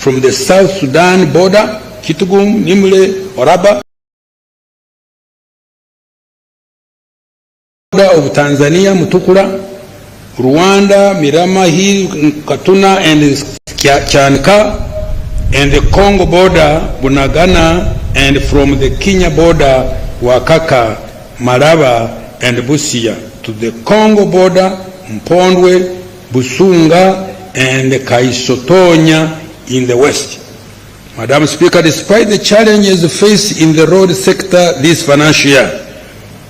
from the South Sudan border, Kitgum, Nimule, Oraba, of Tanzania, Mutukura, Rwanda, Mirama Hill, Katuna, and Chanka, and the Congo border, Bunagana, and from the Kenya border, Wakaka, Maraba, and Busia, to the Congo border, Mpondwe, Busunga, and Kaisotonya in the west. Madam Speaker, despite the challenges faced in the road sector this financial year,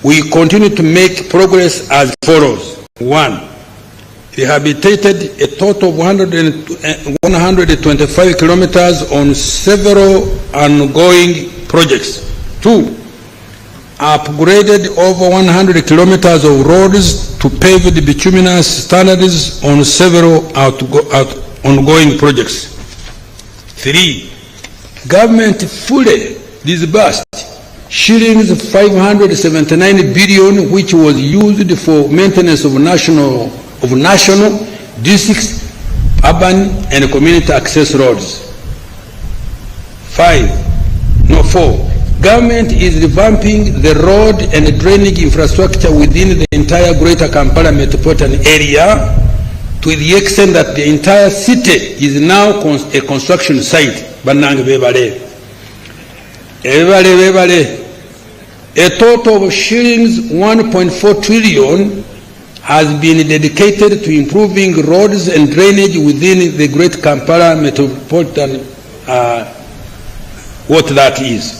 we continue to make progress as follows. 1. Rehabilitated a total of 125 kilometers on several ongoing projects. 2. Upgraded over 100 kilometers of roads to paved bituminous standards on several ongoing projects. 3. Government fully disbursed shillings 579 billion, which was used for maintenance of national, districts, urban, and community access roads. 4. Government is revamping the road and drainage infrastructure within the entire Greater Kampala metropolitan area to the extent that the entire city is now a construction site. A total of shillings 1.4 trillion has been dedicated to improving roads and drainage within the Great Kampala metropolitan, what that is.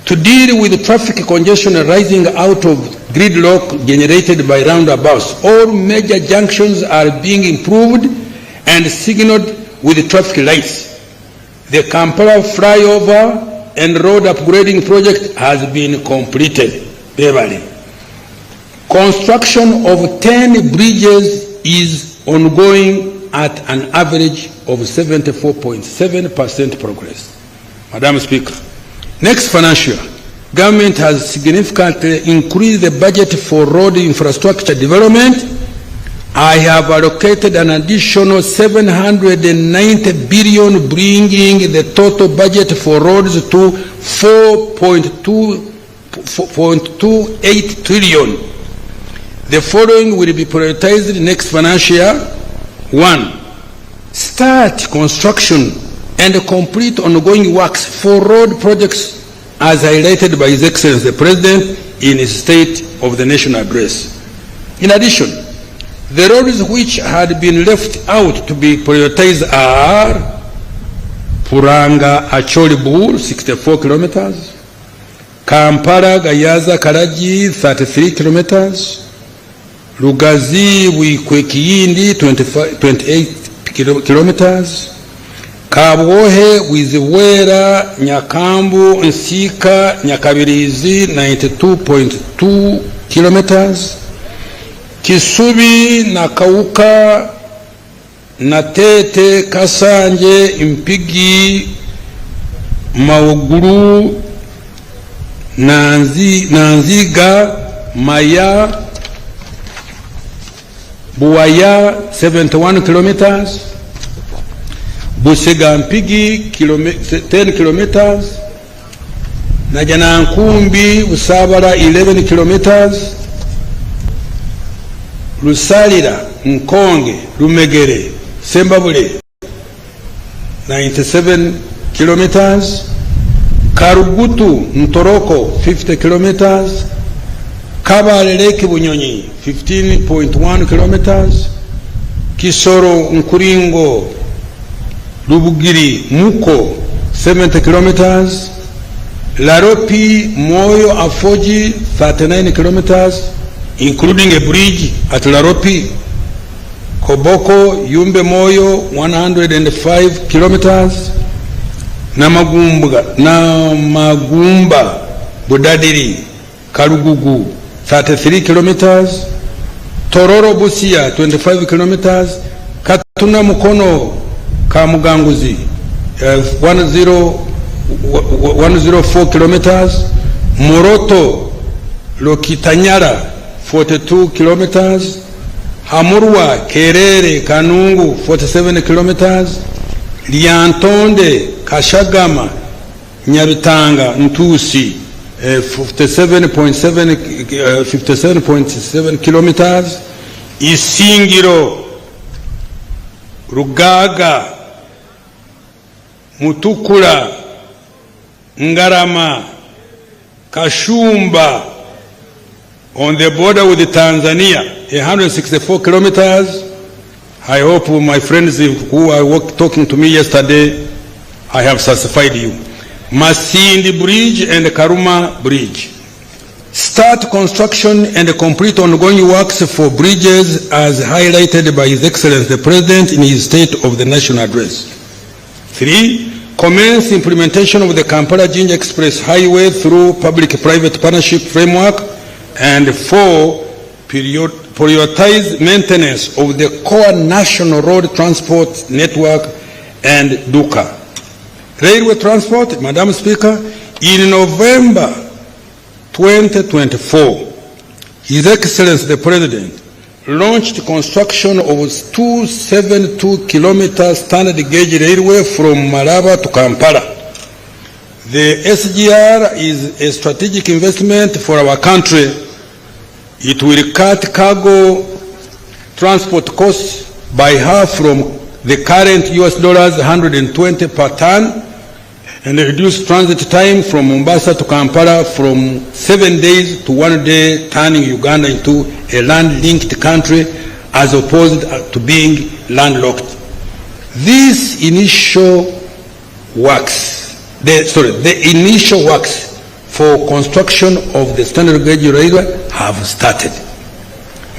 To deal with the traffic congestion arising out of gridlock generated by roundabouts, all major junctions are being improved and signaled with traffic lights. The Kampala flyover and road upgrading project has been completed. Beverly. Construction of 10 bridges is ongoing at an average of 74.7% progress. Madam Speaker, next financial year, government has significantly increased the budget for road infrastructure development. I have allocated an additional 790 billion, bringing the total budget for roads to 4.28 trillion. The following will be prioritized next financial year. 1. Start construction and complete ongoing works for road projects as highlighted by His Excellency the President in his State of the Nation address. In addition, the roads which had been left out to be prioritized are Puranga Acholi-Bur, 64 kilometers, Kampala Gayaza Karaji, 33 kilometers, Lugazi Wikwekiyindi, 28 kilometers, Kabwohe Wiziwera Nyakambu Nsika Nyakabirizi, 92.2 kilometers, Kisubi Nakauka Natete Kasanje Impigi Mauguru Nanziga Maya Buaya, 71 kilometers, Busega-Mpigi 10 kilometers, Najanankumbi Usabara 11 kilometers, Lusalira Nkonge Lumegere Sembabule 97 kilometers, Karugutu Ntoroko 50 kilometers, Kabale Lake Bunyonyi 15.1 kilometers, Kisoro Nkuringo Lubugiri Muko 70 kilometers, Laropi Moyo Afoji 39 kilometers, including a bridge at Laropi, Koboko Yumbe Moyo 105 kilometers, Namagumba Budadiri Karugugu 33 kilometers, Tororo Busia 25 kilometers, Katuna Mukono Kamuganguzi 104 kilometers, Moroto Lokitanyara 42 kilometers, Hamurwa Kerere Kanungu 47 kilometers, Lyantonde, Kashagama, Nyabitanga, Ntusi, 57.7 kilometers. Isingiro, Rugaga, Mutukula, Ngarama, Kashumba, on the border with Tanzania, 164 kilometers. I hope my friends who are talking to me yesterday, I have satisfied you. Masindi Bridge and Karuma Bridge. Start construction and complete ongoing works for bridges as highlighted by His Excellency the President in his State of the Nation address. 3. Commence implementation of the Kampala-Jinja Express Highway through public-private partnership framework. And 4. Prioritize maintenance of the core national road transport network and DUCA. Railway transport, Madam Speaker, in November 2024, His Excellency the President launched construction of 272 kilometer standard gauge railway from Malaba to Kampala. The SGR is a strategic investment for our country. It will cut cargo transport costs by half from the current $120 per ton and reduce transit time from Mombasa to Kampala from 7 days to 1 day, turning Uganda into a land-linked country as opposed to being landlocked. These initial works, the initial works for construction of the standard gauge railway have started.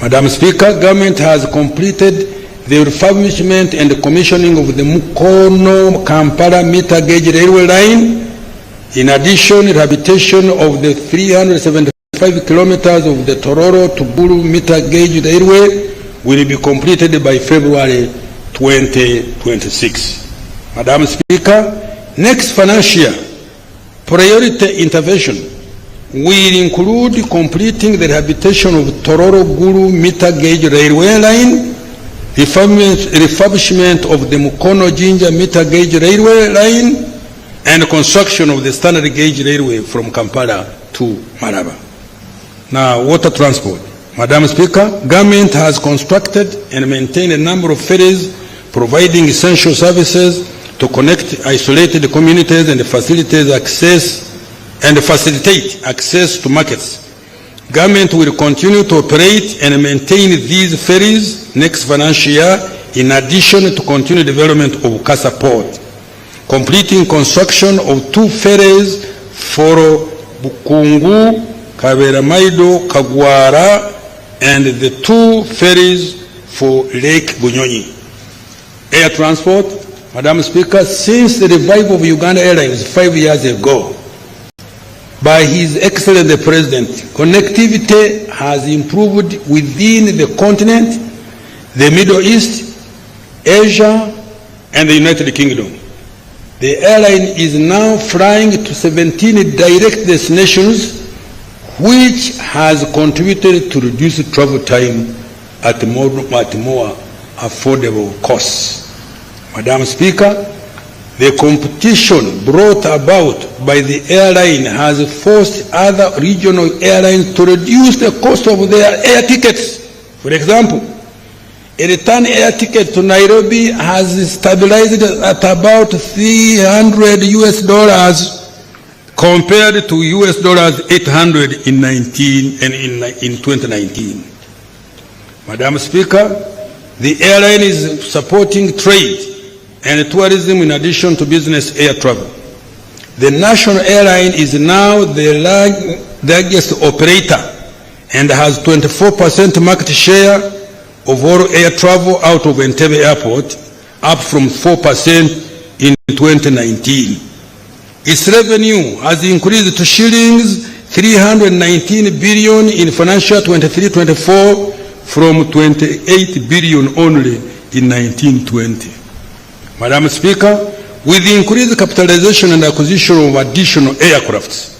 Madam Speaker, government has completed the refurbishment and commissioning of the Mukono-Kampala meter gauge railway line. In addition, rehabilitation of the 375 kilometers of the Tororo to Buru meter gauge railway will be completed by February 2026. Madam Speaker, next financial year, priority intervention will include completing the rehabilitation of Tororo-Gulu meter gauge railway line, refurbishment of the Mukono-Jinja meter gauge railway line, and construction of the standard gauge railway from Kampala to Malaba. Now, water transport. Madam Speaker, government has constructed and maintained a number of ferries providing essential services to connect isolated communities and facilitate access to markets. Government will continue to operate and maintain these ferries next financial year, in addition to continued development of Kasa Port, completing construction of 2 ferries for Bukungu, Kaberamaido, Kagwara, and the 2 ferries for Lake Bunyonyi. Air transport. Madam Speaker, since the revival of Uganda Airlines 5 years ago, by His Excellency the President, connectivity has improved within the continent, the Middle East, Asia, and the United Kingdom. The airline is now flying to 17 direct destinations, which has contributed to reduce travel time at more affordable costs. Madam Speaker, the competition brought about by the airline has forced other regional airlines to reduce the cost of their air tickets. For example, a return air ticket to Nairobi has stabilized at about $300 compared to $800 in 2019. Madam Speaker, the airline is supporting trade and tourism in addition to business air travel. The national airline is now the largest operator and has 24% market share of all air travel out of Entebbe Airport, up from 4% in 2019. Its revenue has increased to shillings 319 billion in financial 23-24 from 28 billion only in 1920. Madam Speaker, with the increased capitalization and acquisition of additional aircrafts,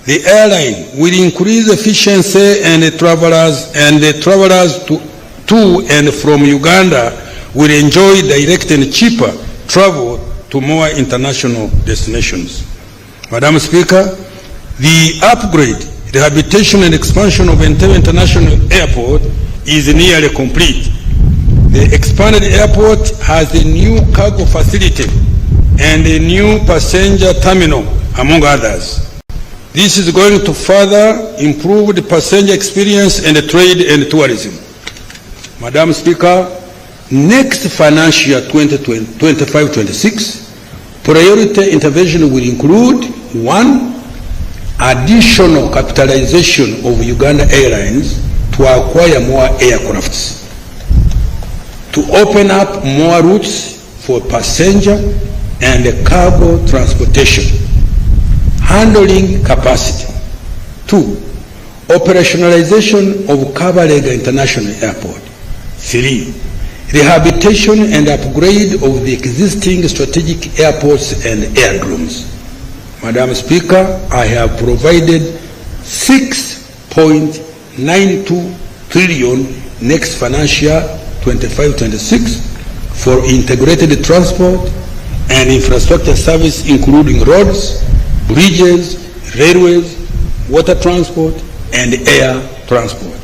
the airline will increase efficiency and the travelers to and from Uganda will enjoy direct and cheaper travel to more international destinations. Madam Speaker, the upgrade, rehabilitation and expansion of Entebbe International Airport is nearly complete. The expanded airport has a new cargo facility and a new passenger terminal, among others. This is going to further improve the passenger experience and the trade and tourism. Madam Speaker, next financial year 2025-26, priority intervention will include: 1, additional capitalization of Uganda Airlines to acquire more aircrafts, to open up more routes for passenger and cargo transportation, handling capacity. 2, operationalization of Kabalega International Airport. 3, rehabilitation and upgrade of the existing strategic airports and aerodromes. Madam Speaker, I have provided 6.92 trillion next financial year 25-26 for integrated transport and infrastructure service, including roads, bridges, railways, water transport, and air transport.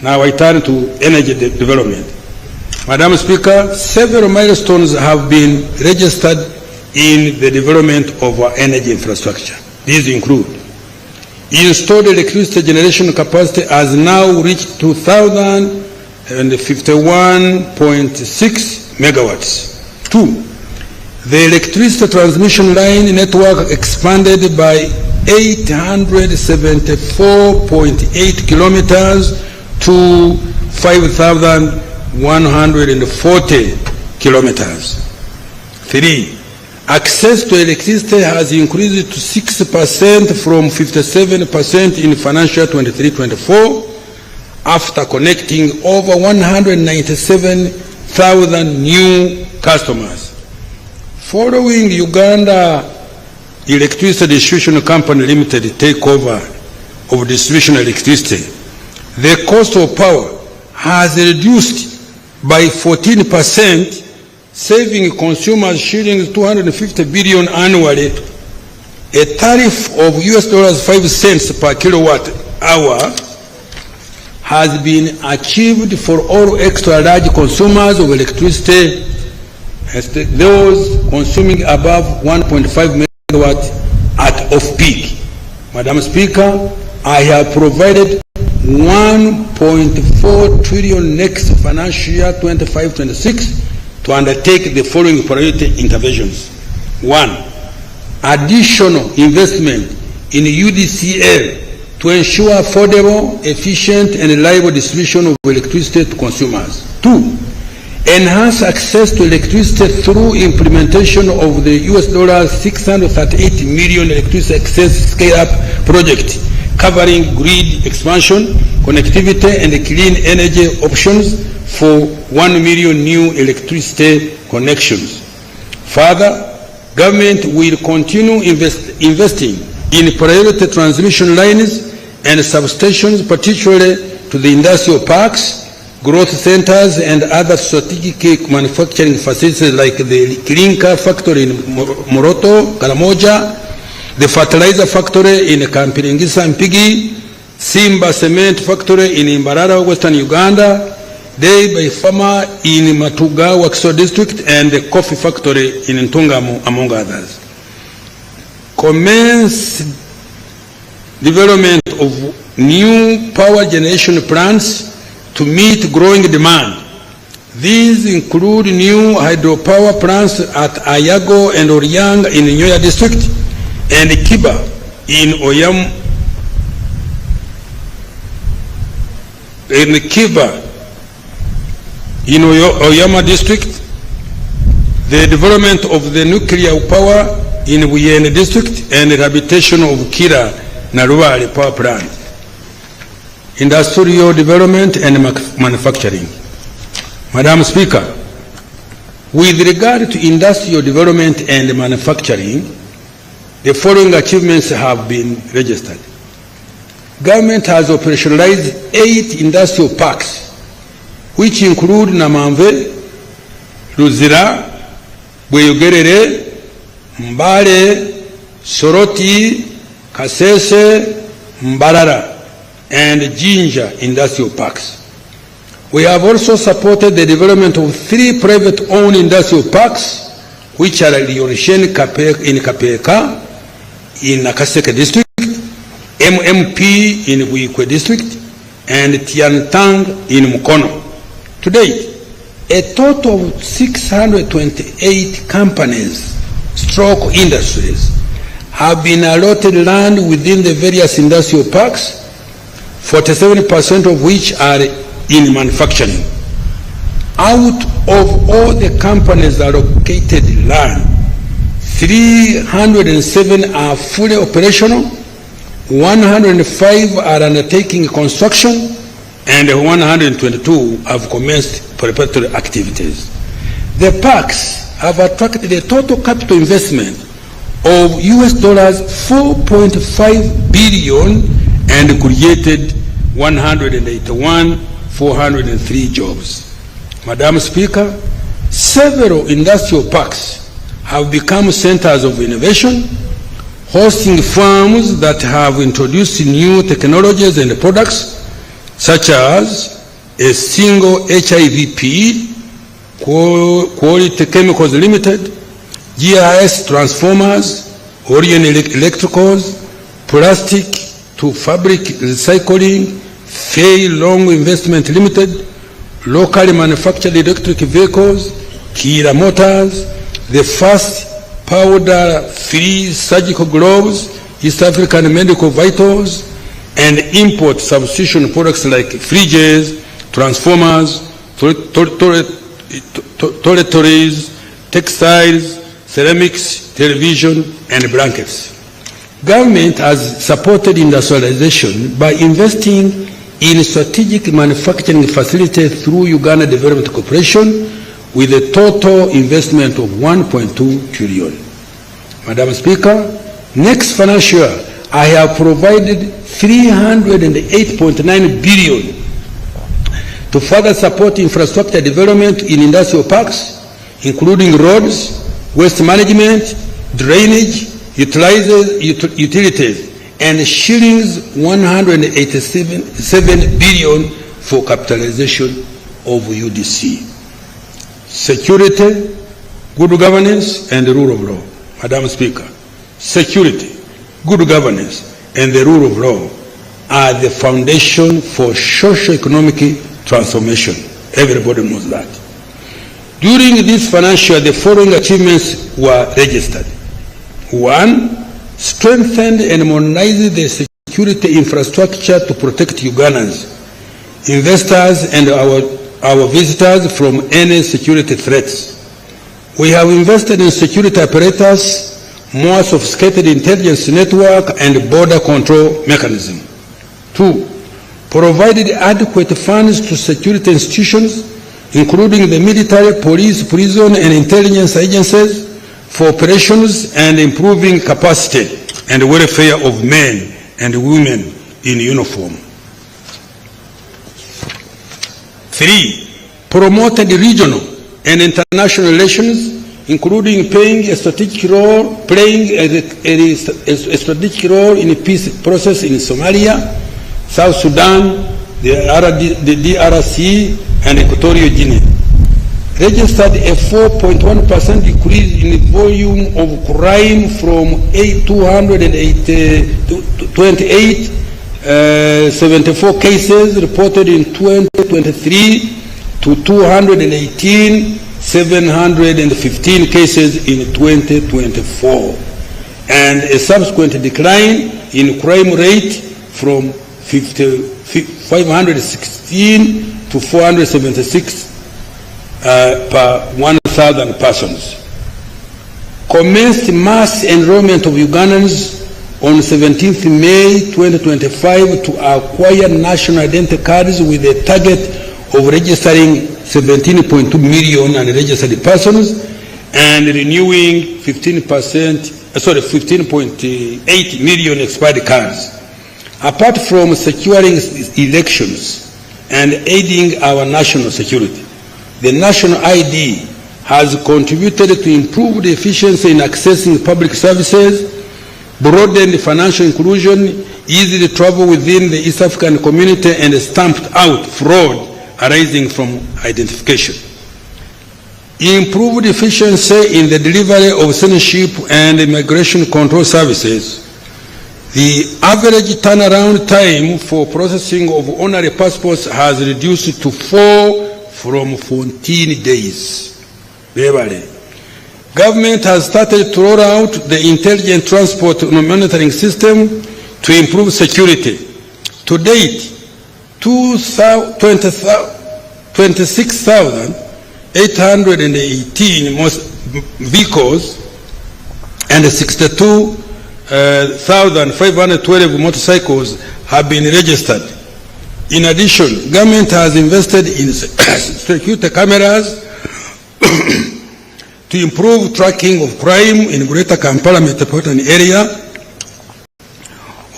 Now I turn to energy development. Madam Speaker, several milestones have been registered in the development of our energy infrastructure. These include: installed electricity generation capacity has now reached 2,051.6 megawatts. 2, the electricity transmission line network expanded by 874.8 kilometers to 5,140 kilometers. 3, access to electricity has increased to 6% from 57% in financial 23-24 after connecting over 197,000 new customers. Following Uganda Electricity Distribution Company Limited takeover of distribution electricity, the cost of power has reduced by 14%, saving consumers shillings 250 billion annually. A tariff of $5 cents per kilowatt hour has been achieved for all extra large consumers of electricity, those consuming above 1.5 megawatt at off-peak. Madam Speaker, I have provided 1.4 trillion next financial year 25-26 to undertake the following priority interventions. 1, additional investment in UDCL to ensure affordable, efficient, and reliable distribution of electricity to consumers. 2, enhance access to electricity through implementation of the $638 million electricity access scale-up project, covering grid expansion, connectivity, and clean energy options for 1 million new electricity connections. Further, government will continue investing in priority transmission lines and substations, particularly to the industrial parks, growth centers, and other strategic manufacturing facilities like the clinker factory in Moroto, Karamoja, the fertilizer factory in Kampiringisa Mpigi, Simba cement factory in Imbarara, Western Uganda, Day by Farmer in Matuga, Wakiso district, and the coffee factory in Ntungamo, among others. Commence development of new power generation plants to meet growing demand. These include new hydropower plants at Ayago and Oryang in Nyoya district, and Kiba in Oyama district, the development of the nuclear power in Wiyene district, and the rehabilitation of Kira Naruwari power plant. Industrial development and manufacturing. Madam Speaker, with regard to industrial development and manufacturing, the following achievements have been registered. Government has operationalized 8 industrial parks, which include Namamve, Luzira, Bweyogerere, Mbale, Soroti, Kasese, Mbarara, and Jinja industrial parks. We have also supported the development of 3 private-owned industrial parks, which are Riorishen in Kapeka, in Nakaseke district, MMP in Buikwe district, and Tiantang in Mukono. To date, a total of 628 companies, stroke industries, have been allotted land within the various industrial parks, 47% of which are in manufacturing. Out of all the companies allocated land, 307 are fully operational, 105 are undertaking construction, and 122 have commenced preparatory activities. The parks have attracted a total capital investment of US dollars 4.5 billion and created 181,403 jobs. Madam Speaker, several industrial parks have become centers of innovation, hosting firms that have introduced new technologies and products, such as a single HIVP, Quality Chemicals Limited, GIS Transformers, Orion Electricals, Plastic to Fabric Recycling, Fay Long Investment Limited, locally manufactured electric vehicles, Kira Motors, the first powder-free surgical gloves, East African medical vitals, and import substitution products like fridges, transformers, toiletries, textiles, ceramics, television, and blankets. Government has supported industrialization by investing in strategic manufacturing facilities through Uganda Development Corporation with a total investment of 1.2 trillion. Madam Speaker, next financial year, I have provided 308.9 billion to further support infrastructure development in industrial parks, including roads, waste management, drainage, utilities, and shillings 187 billion for capitalization of UDC. Security, good governance, and the rule of law. Madam Speaker, security, good governance, and the rule of law are the foundation for socio-economic transformation. Everybody knows that. During this financial year, the following achievements were registered. 1, strengthened and modernized the security infrastructure to protect Ugandans, investors, and our visitors from any security threats. We have invested in security apparatus, more sophisticated intelligence network, and border control mechanism. 2, provided adequate funds to security institutions, including the military, police, prison, and intelligence agencies, for operations and improving capacity and welfare of men and women in uniform. 3, promoted regional and international relations, including playing a strategic role in the peace process in Somalia, South Sudan, the DRC, and Equatorial Guinea. Registered a 4.1% decrease in the volume of crime from 274 cases reported in 2023 to 218,715 cases in 2024, and a subsequent decline in crime rate from 516 to 476 per 1,000 persons. Commenced mass enrollment of Ugandans on 17th May 2025 to acquire national identity cards with a target of registering 17.2 million unregistered persons and renewing 15.8 million expired cards. Apart from securing elections and aiding our national security, the national ID has contributed to improved efficiency in accessing public services, broadened financial inclusion, easily travel within the East African community, and stamped out fraud arising from identification. Improved efficiency in the delivery of citizenship and immigration control services. The average turnaround time for processing of honorary passports has reduced to 4 from 14 days. Government has started to roll out the intelligent transport monitoring system to improve security. To date, 26,818 vehicles and 62,512 motorcycles have been registered. In addition, government has invested in security cameras to improve tracking of crime in Greater Kampala metropolitan area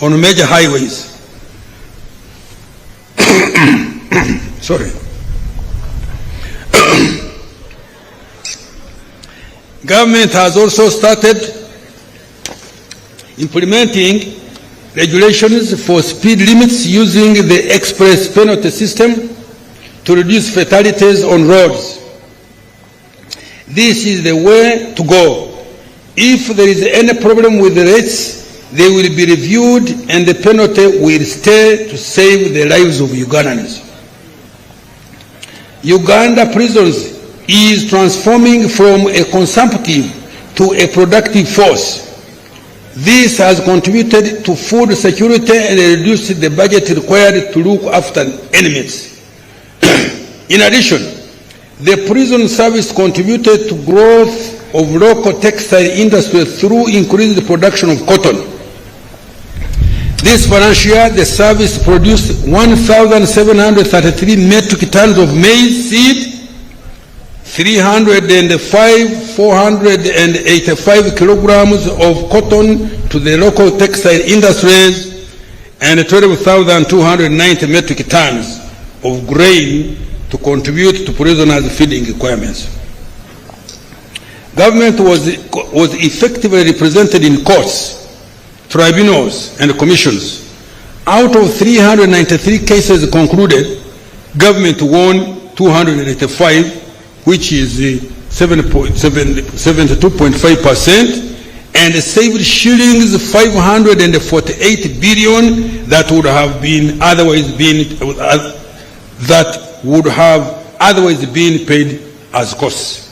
on major highways. Sorry. Government has also started implementing regulations for speed limits using the express penalty system to reduce fatalities on roads. This is the way to go. If there is any problem with the rates, they will be reviewed and the penalty will stay to save the lives of Ugandans. Uganda prisons is transforming from a consumptive to a productive force. This has contributed to food security and reduced the budget required to look after inmates. In addition, the prison service contributed to growth of local textile industry through increased production of cotton. This financial year, the service produced 1,733 metric tons of maize seed, 485 kilograms of cotton to the local textile industries, and 12,290 metric tons of grain to contribute to prisoners' feeding requirements. Government was effectively represented in courts, tribunals, and commissions. Out of 393 cases concluded, government won 285, which is 72.5%, and saved shillings 548 billion that would have otherwise been paid as costs.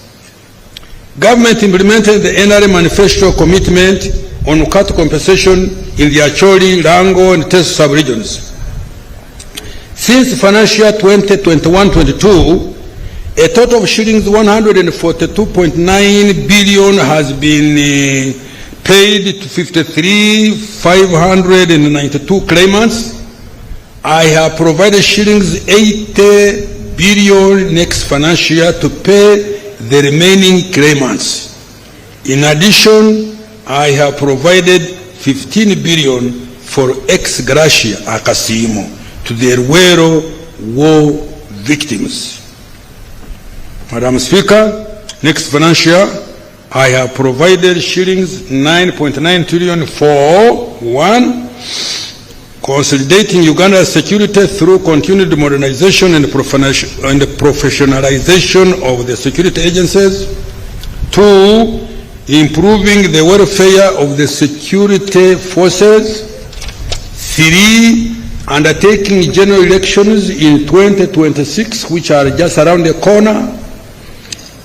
Government implemented the NRA manifesto commitment on cattle compensation in the Acholi, Rango, and Teso sub-regions. Since financial year 2021-22, a total of shillings 142.9 billion has been paid to 53,592 claimants. I have provided shillings 80 billion next financial year to pay the remaining claimants. In addition, I have provided 15 billion for ex gratia Akasimo to the Ruero war victims. Madam Speaker, next financial year, I have provided shillings 9.9 trillion for 1. Consolidating Uganda's security through continued modernization and professionalization of the security agencies. 2. Improving the welfare of the security forces. 3. Undertaking general elections in 2026, which are just around the corner.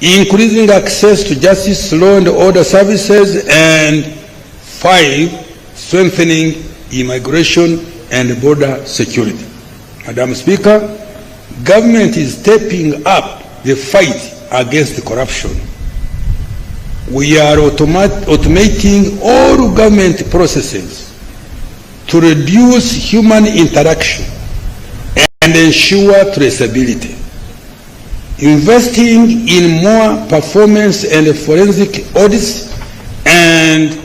Increasing access to justice, law and order services. And 5. Strengthening immigration and border security. Madam Speaker, government is stepping up the fight against corruption. We are automating all government processes to reduce human interaction and ensure traceability. Investing in more performance and forensic audits and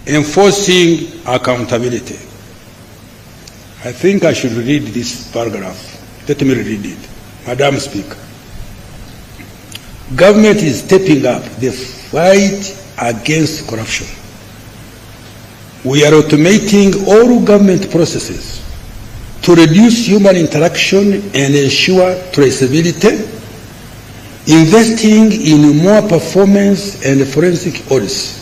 enforcing accountability. I think I should read this paragraph. Let me read it. Madam Speaker, government is stepping up the fight against corruption. We are automating all government processes to reduce human interaction and ensure traceability, investing in more performance and forensic audits,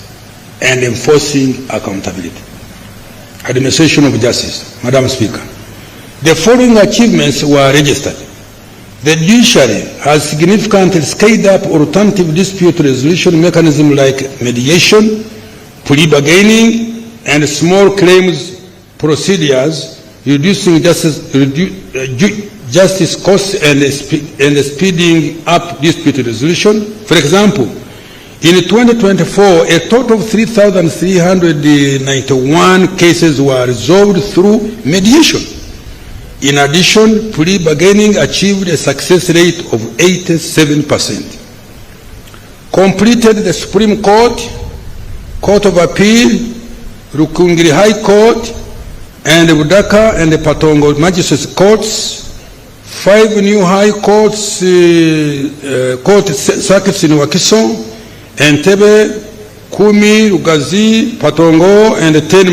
and enforcing accountability. Administration of Justice. Madam Speaker, the following achievements were registered. The judiciary has significantly scaled up alternative dispute resolution mechanisms like mediation, plea bargaining, and small claims procedures, reducing justice costs and speeding up dispute resolution. For example, in 2024, a total of 3,391 cases were resolved through mediation. In addition, plea bargaining achieved a success rate of 87%. Completed the Supreme Court, Court of Appeal, Rukungiri High Court, and the Budaka and the Patongo Magistrates Courts, 5 new High Courts, court circuits in Wakiso, Entebbe, Kumi, Rugazi, Patongo, and the 10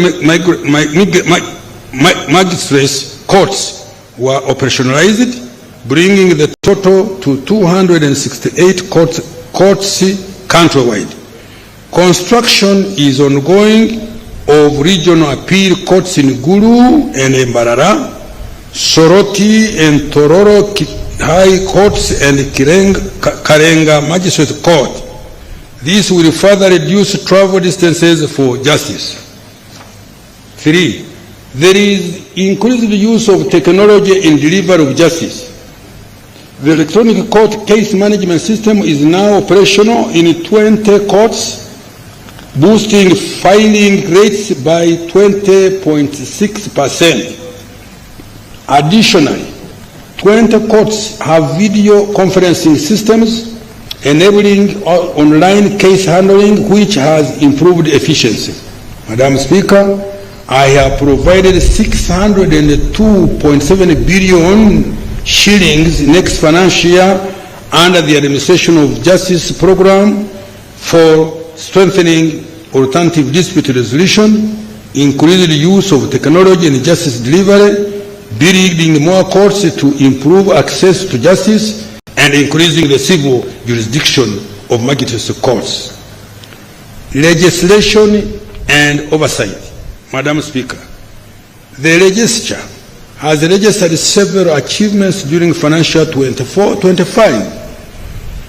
magistrates courts were operationalized, bringing the total to 268 courts countrywide. Construction is ongoing of regional appeal courts in Gulu and Mbarara, Soroti and Tororo High Courts and Karenga Magistrate Court. This will further reduce travel distances for justice. 3. There is increased use of technology in delivery of justice. The electronic court case management system is now operational in 20 courts, boosting filing rates by 20.6%. Additionally, 20 courts have video conferencing systems enabling online case handling, which has improved efficiency. Madam Speaker, I have provided 602.7 billion shillings next financial year under the Administration of Justice program for strengthening alternative dispute resolution, increasing the use of technology in justice delivery, building more courts to improve access to justice, and increasing the civil jurisdiction of magistrates courts. Legislation and oversight. Madam Speaker, the legislature has registered several achievements during financial 24-25.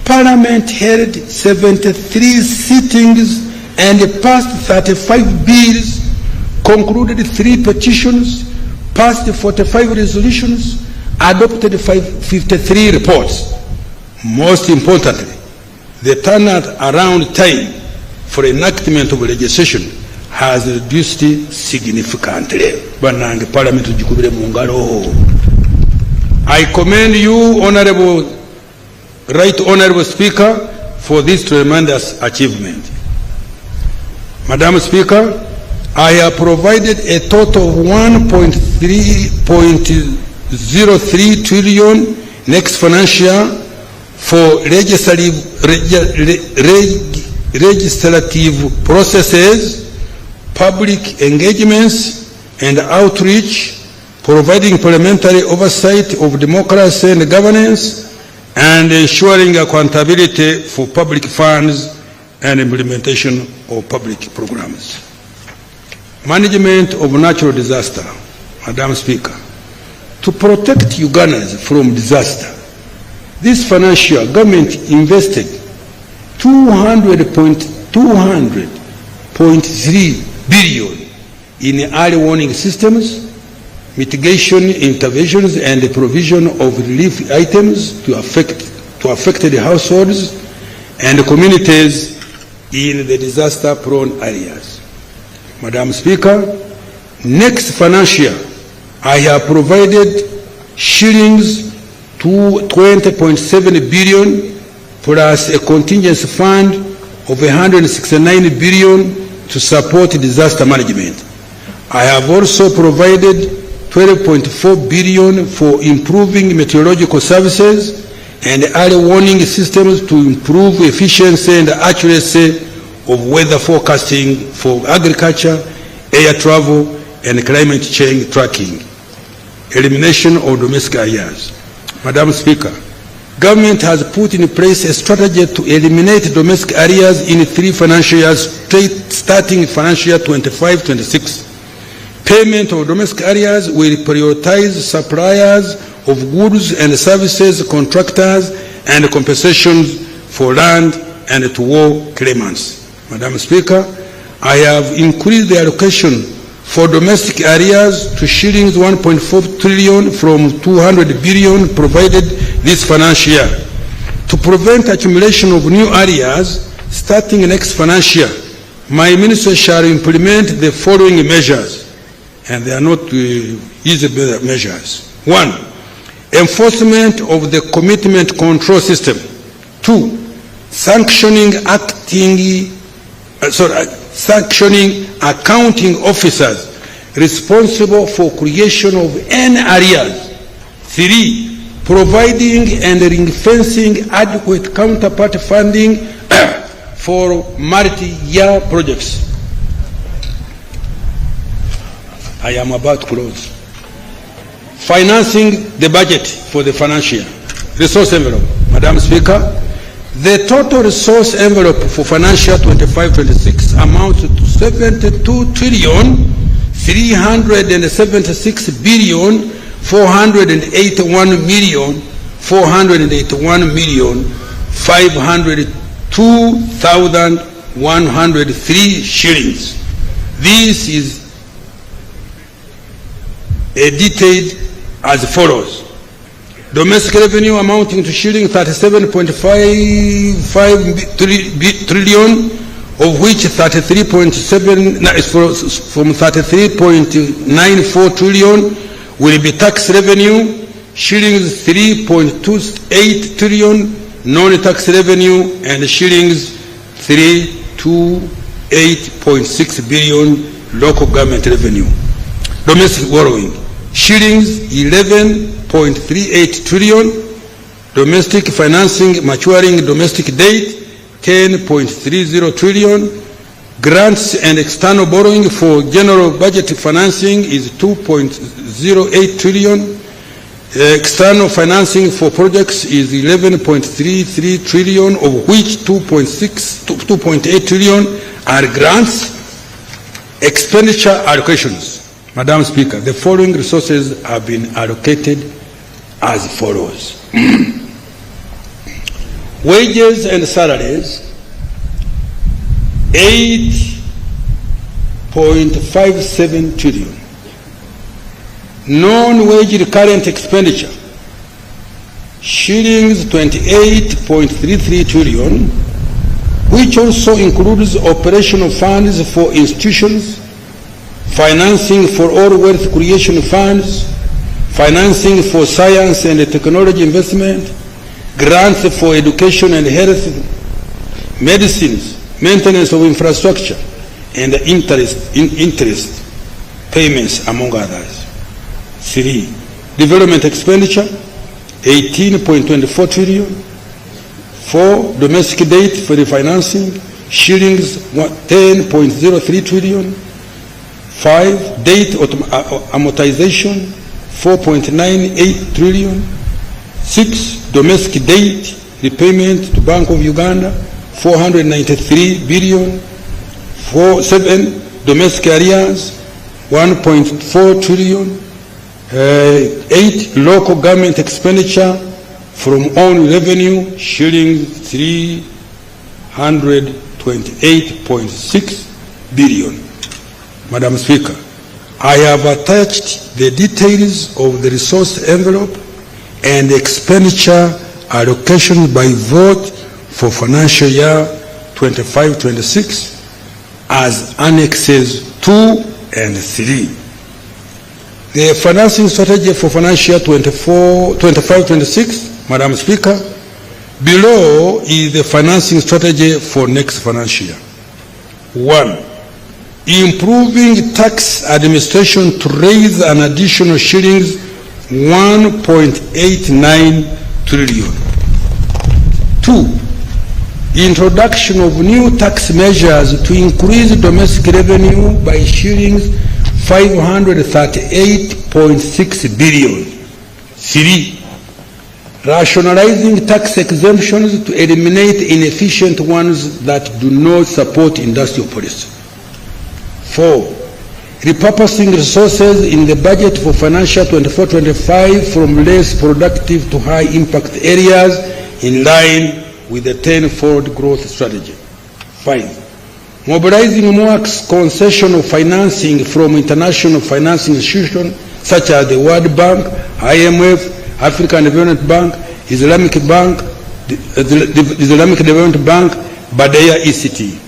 Parliament held 73 sittings and passed 35 bills, concluded 3 petitions, passed 45 resolutions, adopted 53 reports. Most importantly, the turnaround time for enactment of legislation has reduced significantly. I commend you, Right Honorable Speaker, for this tremendous achievement. Madam Speaker, I have provided a total of 1.03 trillion next financial year for legislative processes, public engagements and outreach, providing parliamentary oversight of democracy and governance, and ensuring accountability for public funds and implementation of public programs. Management of natural disaster. Madam Speaker, to protect Ugandans from disaster, this financial year government invested 200.3 billion in early warning systems, mitigation interventions, and the provision of relief items to affected households and communities in the disaster-prone areas. Madam Speaker, next financial year, I have provided shillings to 20.7 billion plus a contingency fund of 169 billion to support disaster management. I have also provided 12.4 billion for improving meteorological services, and early warning systems to improve efficiency and accuracy of weather forecasting for agriculture, air travel, and climate change tracking. Elimination of domestic arrears. Madam Speaker, government has put in place a strategy to eliminate domestic arrears in 3 financial years starting financial year 25-26. Payment of domestic arrears will prioritize suppliers of goods and services, contractors, and compensations for land and to war claimants. Madam Speaker, I have increased the allocation for domestic arrears to shillings 1.4 trillion from 200 billion provided this financial year. To prevent accumulation of new arrears starting next financial year, my minister shall implement the following measures, and they are not easy measures. 1. Enforcement of the commitment control system. 2. Sanctioning accounting officers responsible for creation of any arrears. 3. Providing and ring-fencing adequate counterpart funding for multi-year projects. I am about to close. Financing the budget for the financial year. Resource envelope. Madam Speaker, the total resource envelope for financial 25-26 amounts to 72,481,502,103 shillings. This is detailed as follows. Domestic revenue amounting to shilling 37.55 trillion, of which 33.7 from 33.94 trillion will be tax revenue, shillings 3.28 trillion non-tax revenue, and shillings 328.6 billion local government revenue. Domestic borrowing, shillings 11.38 trillion, domestic financing maturing domestic debt 10.30 trillion, grants and external borrowing for general budget financing is 2.08 trillion, external financing for projects is 11.33 trillion, of which 2.8 trillion are grants. Expenditure allocations. Madam Speaker, the following resources have been allocated as follows. Wages and salaries, 8.57 trillion. Non-wage recurrent expenditure, shillings 28.33 trillion, which also includes operational funds for institutions, financing for all wealth creation funds, financing for science and technology investment, grants for education and health, medicines, maintenance of infrastructure, and interest payments, among others. 3. Development expenditure, 18.24 trillion. 4. Domestic debt for the financing, shillings 10.03 trillion. 5. Debt amortization, 4.98 trillion. 6. Domestic debt repayment to Bank of Uganda, 493 billion. 7. Domestic arrears, 1.4 trillion. 8. Local government expenditure from own revenue, shilling 328.6 billion. Madam Speaker, I have attached the details of the resource envelope and expenditure allocation by vote for financial year 25-26 as annexes 2 and 3. The financing strategy for financial year 25-26, Madam Speaker, below is the financing strategy for next financial year. 1. Improving tax administration to raise an additional shillings 1.89 trillion. 2, introduction of new tax measures to increase domestic revenue by shillings 538.6 billion. 3, rationalizing tax exemptions to eliminate inefficient ones that do not support industrial policy. 4, repurposing resources in the budget for financial 24-25 from less productive to high impact areas in line with the 10-fold growth strategy. 5, mobilizing more concessional financing from international financing institutions such as the World Bank, IMF, African Development Bank, Islamic Development Bank, Badea ECT.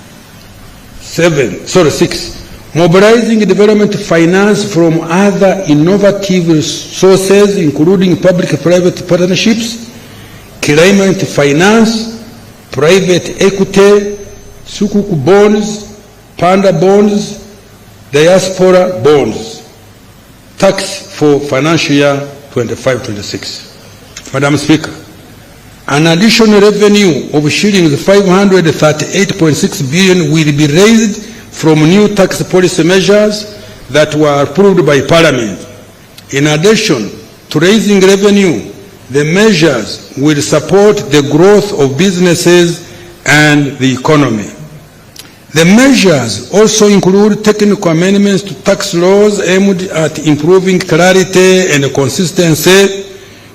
6, mobilizing development finance from other innovative sources including public-private partnerships, climate finance, private equity, sukuk bonds, panda bonds, diaspora bonds. Tax for financial year 25-26. Madam Speaker, an additional revenue of shillings 538.6 billion will be raised from new tax policy measures that were approved by Parliament. In addition to raising revenue, the measures will support the growth of businesses and the economy. The measures also include technical amendments to tax laws aimed at improving clarity and consistency,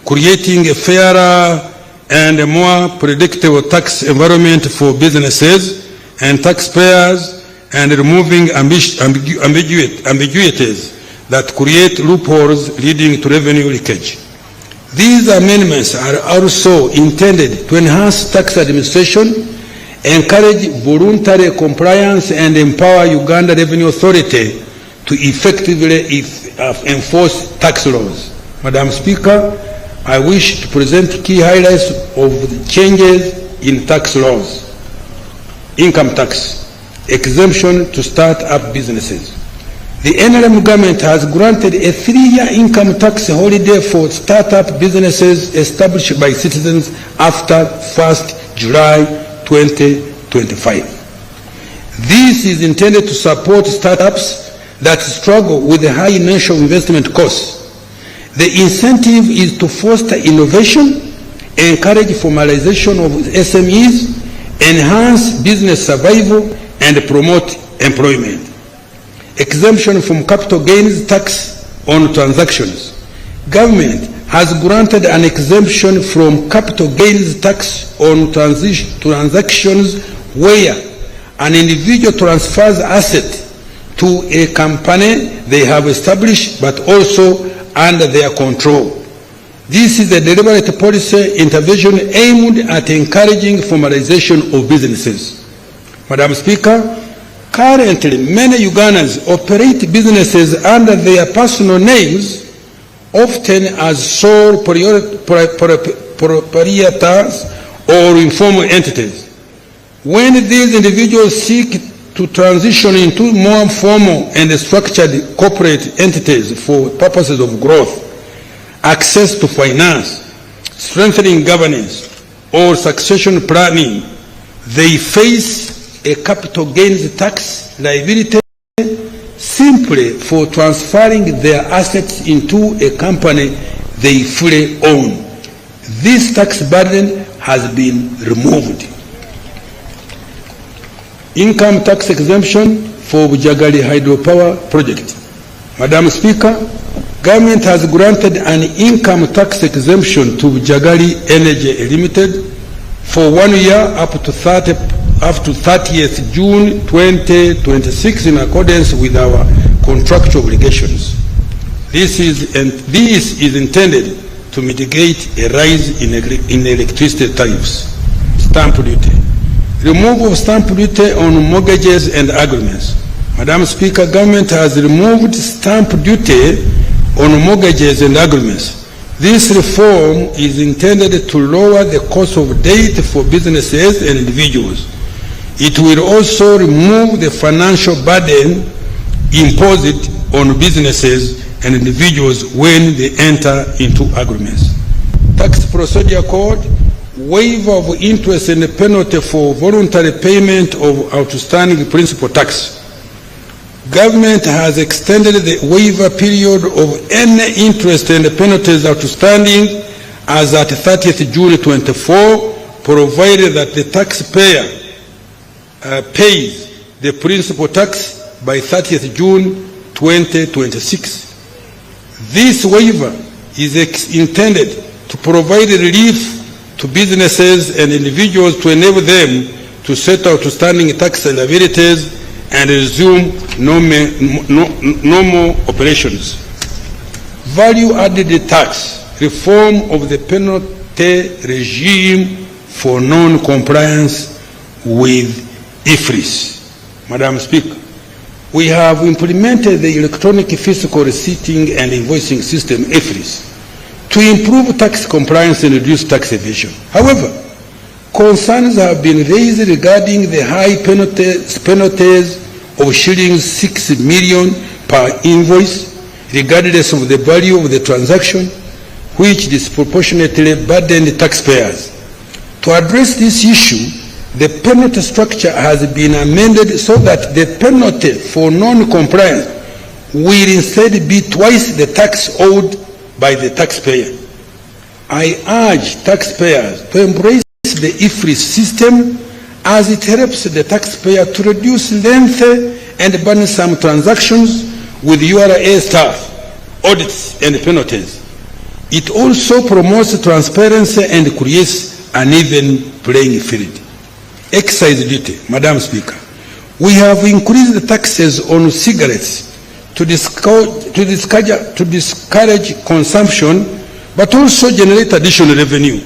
creating a fairer and a more predictable tax environment for businesses and taxpayers, and removing ambiguities that create loopholes leading to revenue leakage. These amendments are also intended to enhance tax administration, encourage voluntary compliance, and empower Uganda Revenue Authority to effectively enforce tax laws. Madam Speaker, I wish to present key highlights of the changes in tax laws. Income tax exemption to start-up businesses. The NRM government has granted a 3-year income tax holiday for start-up businesses established by citizens after 1st July 2025. This is intended to support startups that struggle with the high initial investment costs. The incentive is to foster innovation, encourage formalization of SMEs, enhance business survival, and promote employment. Exemption from capital gains tax on transactions. Government has granted an exemption from capital gains tax on transactions where an individual transfers asset to a company they have established but also under their control. This is a deliberate policy intervention aimed at encouraging formalization of businesses. Madam Speaker, currently many Ugandans operate businesses under their personal names, often as sole proprietors or informal entities. When these individuals seek to transition into more formal and structured corporate entities for purposes of growth, access to finance, strengthening governance, or succession planning, they face a capital gains tax liability simply for transferring their assets into a company they fully own. This tax burden has been removed. Income tax exemption for Bujagali hydropower project. Madam Speaker, government has granted an income tax exemption to Bujagali Energy Limited for 1 year up to 30th June 2026 in accordance with our contractual obligations. This is intended to mitigate a rise in electricity tariffs. Stamp duty. Removal of stamp duty on mortgages and agreements. Madam Speaker, government has removed stamp duty on mortgages and agreements. This reform is intended to lower the cost of debt for businesses and individuals. It will also remove the financial burden imposed on businesses and individuals when they enter into agreements. Tax Procedure Code waiver of interest and penalty for voluntary payment of outstanding principal tax. Government has extended the waiver period of any interest and penalties outstanding as at 30th June 24, provided that the taxpayer pays the principal tax by 30th June 2026. This waiver is intended to provide relief to businesses and individuals to enable them to settle outstanding tax liabilities and resume normal operations. Value-added tax reform of the penalty regime for non-compliance with IFRS. Madam Speaker, we have implemented the electronic fiscal receipting and invoicing system, IFRS, to improve tax compliance and reduce tax evasion. However, concerns have been raised regarding the high penalties of shillings 6 million per invoice, regardless of the value of the transaction, which disproportionately burden the taxpayers. To address this issue, the penalty structure has been amended so that the penalty for non-compliance will instead be twice the tax owed by the taxpayer. I urge taxpayers to embrace the IFRS system as it helps the taxpayer to reduce lengthy and burdensome transactions with URA staff, audits and penalties. It also promotes transparency and creates an even playing field. Excise duty, Madam Speaker. We have increased the taxes on cigarettes to discourage consumption, but also generate additional revenue.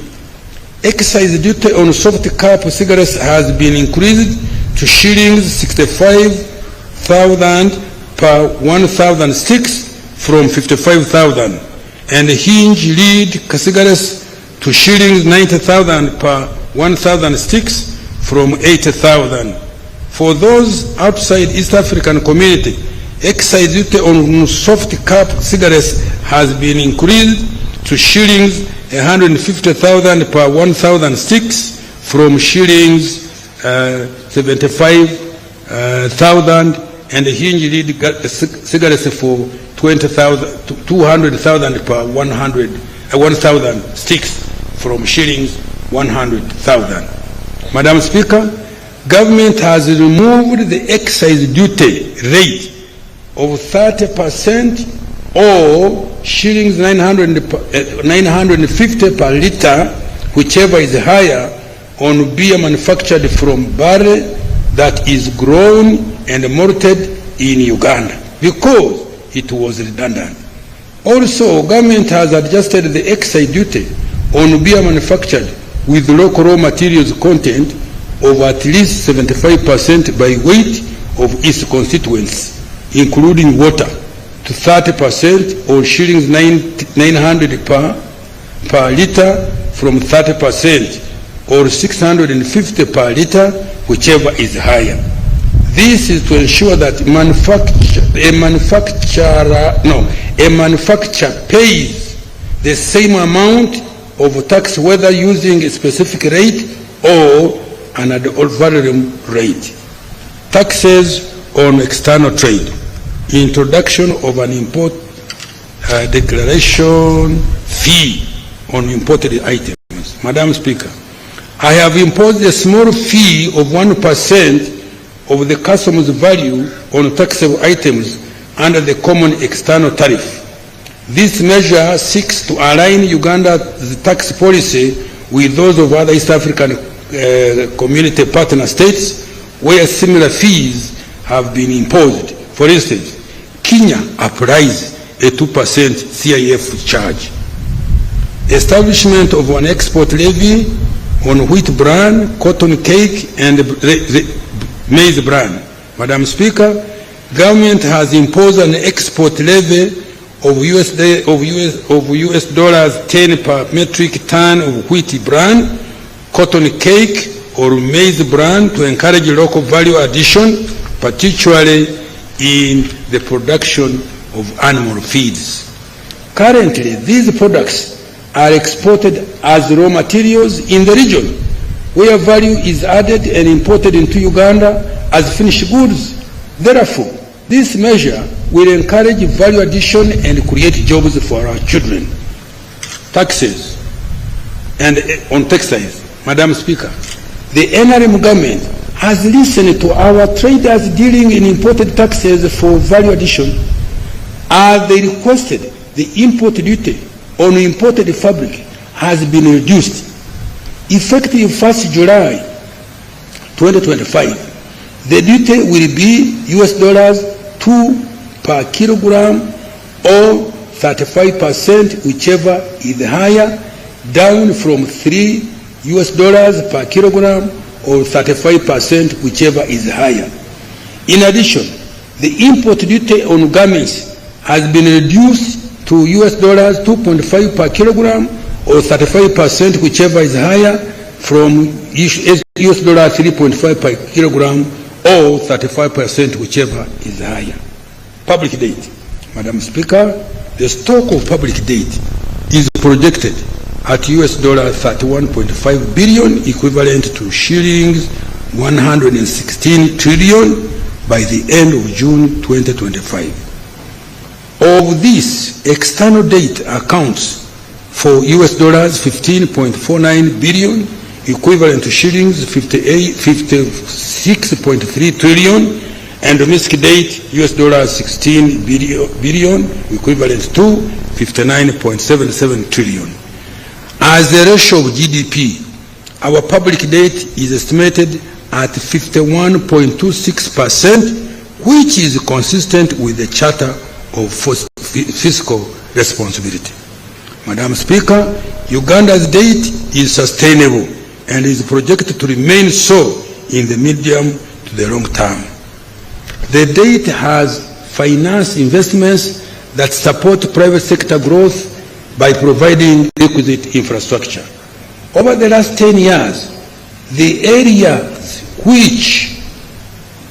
Excise duty on soft cap cigarettes has been increased to shillings 65,000 per 1,000 sticks from 55,000, and hinge lead cigarettes to shillings 90,000 per 1,000 sticks from 80,000. For those outside East African community, excise duty on soft cap cigarettes has been increased to shillings 150,000 per 1,000 sticks from shillings 75,000, and hinge lead cigarettes for 200,000 per 1,000 sticks from shillings 100,000. Madam Speaker, government has removed the excise duty rate of 30% or shillings 950 per litre, whichever is higher, on beer manufactured from barley that is grown and malted in Uganda, because it was redundant. Also, government has adjusted the excise duty on beer manufactured with local raw materials content of at least 75% by weight of its constituents, including water, to 30% or shillings 900 per litre from 30% or 650 per litre, whichever is higher. This is to ensure that a manufacturer pays the same amount of tax whether using a specific rate or an ad valorem rate. Taxes on external trade. Introduction of an import declaration fee on imported items. Madam Speaker, I have imposed a small fee of 1% of the customs value on taxable items under the common external tariff. This measure seeks to align Uganda's tax policy with those of other East African community partner states where similar fees have been imposed. For instance, Kenya applies a 2% CIF charge. Establishment of an export levy on wheat bran, cotton cake, and maize bran. Madam Speaker, government has imposed an export levy of US dollars 10 per metric ton of wheat bran, cotton cake, or maize bran to encourage local value addition, particularly in the production of animal feeds. Currently, these products are exported as raw materials in the region, where value is added and imported into Uganda as finished goods. Therefore, this measure will encourage value addition and create jobs for our children. Taxes and on textiles. Madam Speaker, the NRM government has listened to our traders dealing in imported taxes for value addition, as they requested the import duty on imported fabric has been reduced. Effective 1st July 2025, the duty will be $2 per kilogram or 35%, whichever is higher, down from $3 per kilogram or 35%, whichever is higher. In addition, the import duty on garments has been reduced to $2.5 per kilogram or 35%, whichever is higher, from $3.5 per kilogram or 35%, whichever is higher. Public debt. Madam Speaker, the stock of public debt is projected at $31.5 billion, equivalent to shillings 116 trillion by the end of June 2025. Of this, external debt accounts for $15.49 billion, equivalent to shillings 56.3 trillion, and domestic debt $16 billion, equivalent to 59.77 trillion. As a ratio of GDP, our public debt is estimated at 51.26%, which is consistent with the Charter of Fiscal Responsibility. Madam Speaker, Uganda's debt is sustainable and is projected to remain so in the medium to the long term. The debt has financed investments that support private sector growth by providing requisite infrastructure. Over the last 10 years, the areas which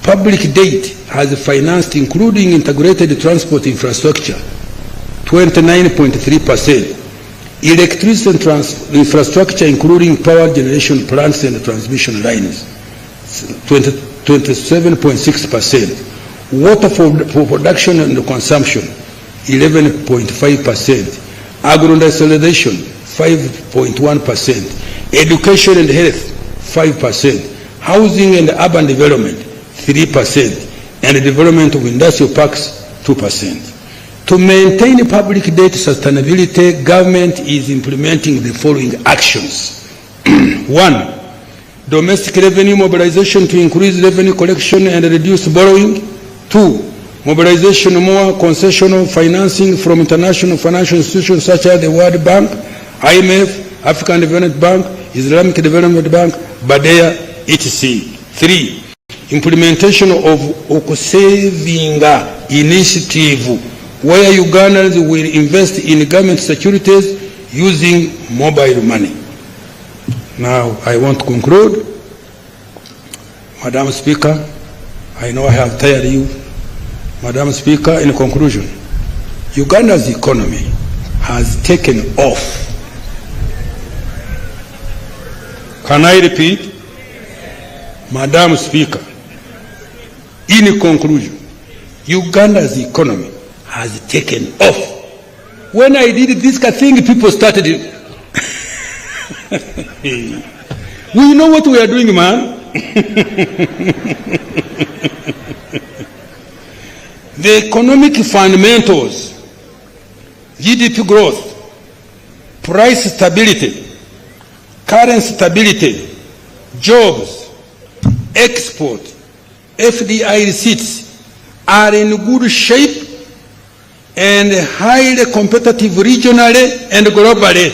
public debt has financed, including integrated transport infrastructure, 29.3%, electricity infrastructure, including power generation plants and transmission lines, 27.6%, water for production and consumption, 11.5%, agro-industrialization, 5.1%, education and health, 5%, housing and urban development, 3%, and the development of industrial parks, 2%. To maintain public debt sustainability, government is implementing the following actions. 1. Domestic revenue mobilization to increase revenue collection and reduce borrowing. 2. Mobilization more concessional financing from international financial institutions such as the World Bank, IMF, African Development Bank, Islamic Development Bank, BADEA, etc. 3. Implementation of saving initiative, where Ugandans will invest in government securities using mobile money. Now, I want to conclude. Madam Speaker, I know I have tired you. Madam Speaker, in conclusion, Uganda's economy has taken off. Can I repeat? Madam Speaker, in conclusion, Uganda's economy has taken off. When I did this thing, people started it. We know what we are doing, man. The economic fundamentals, GDP growth, price stability, currency stability, jobs, export, FDI receipts are in good shape and highly competitive regionally and globally.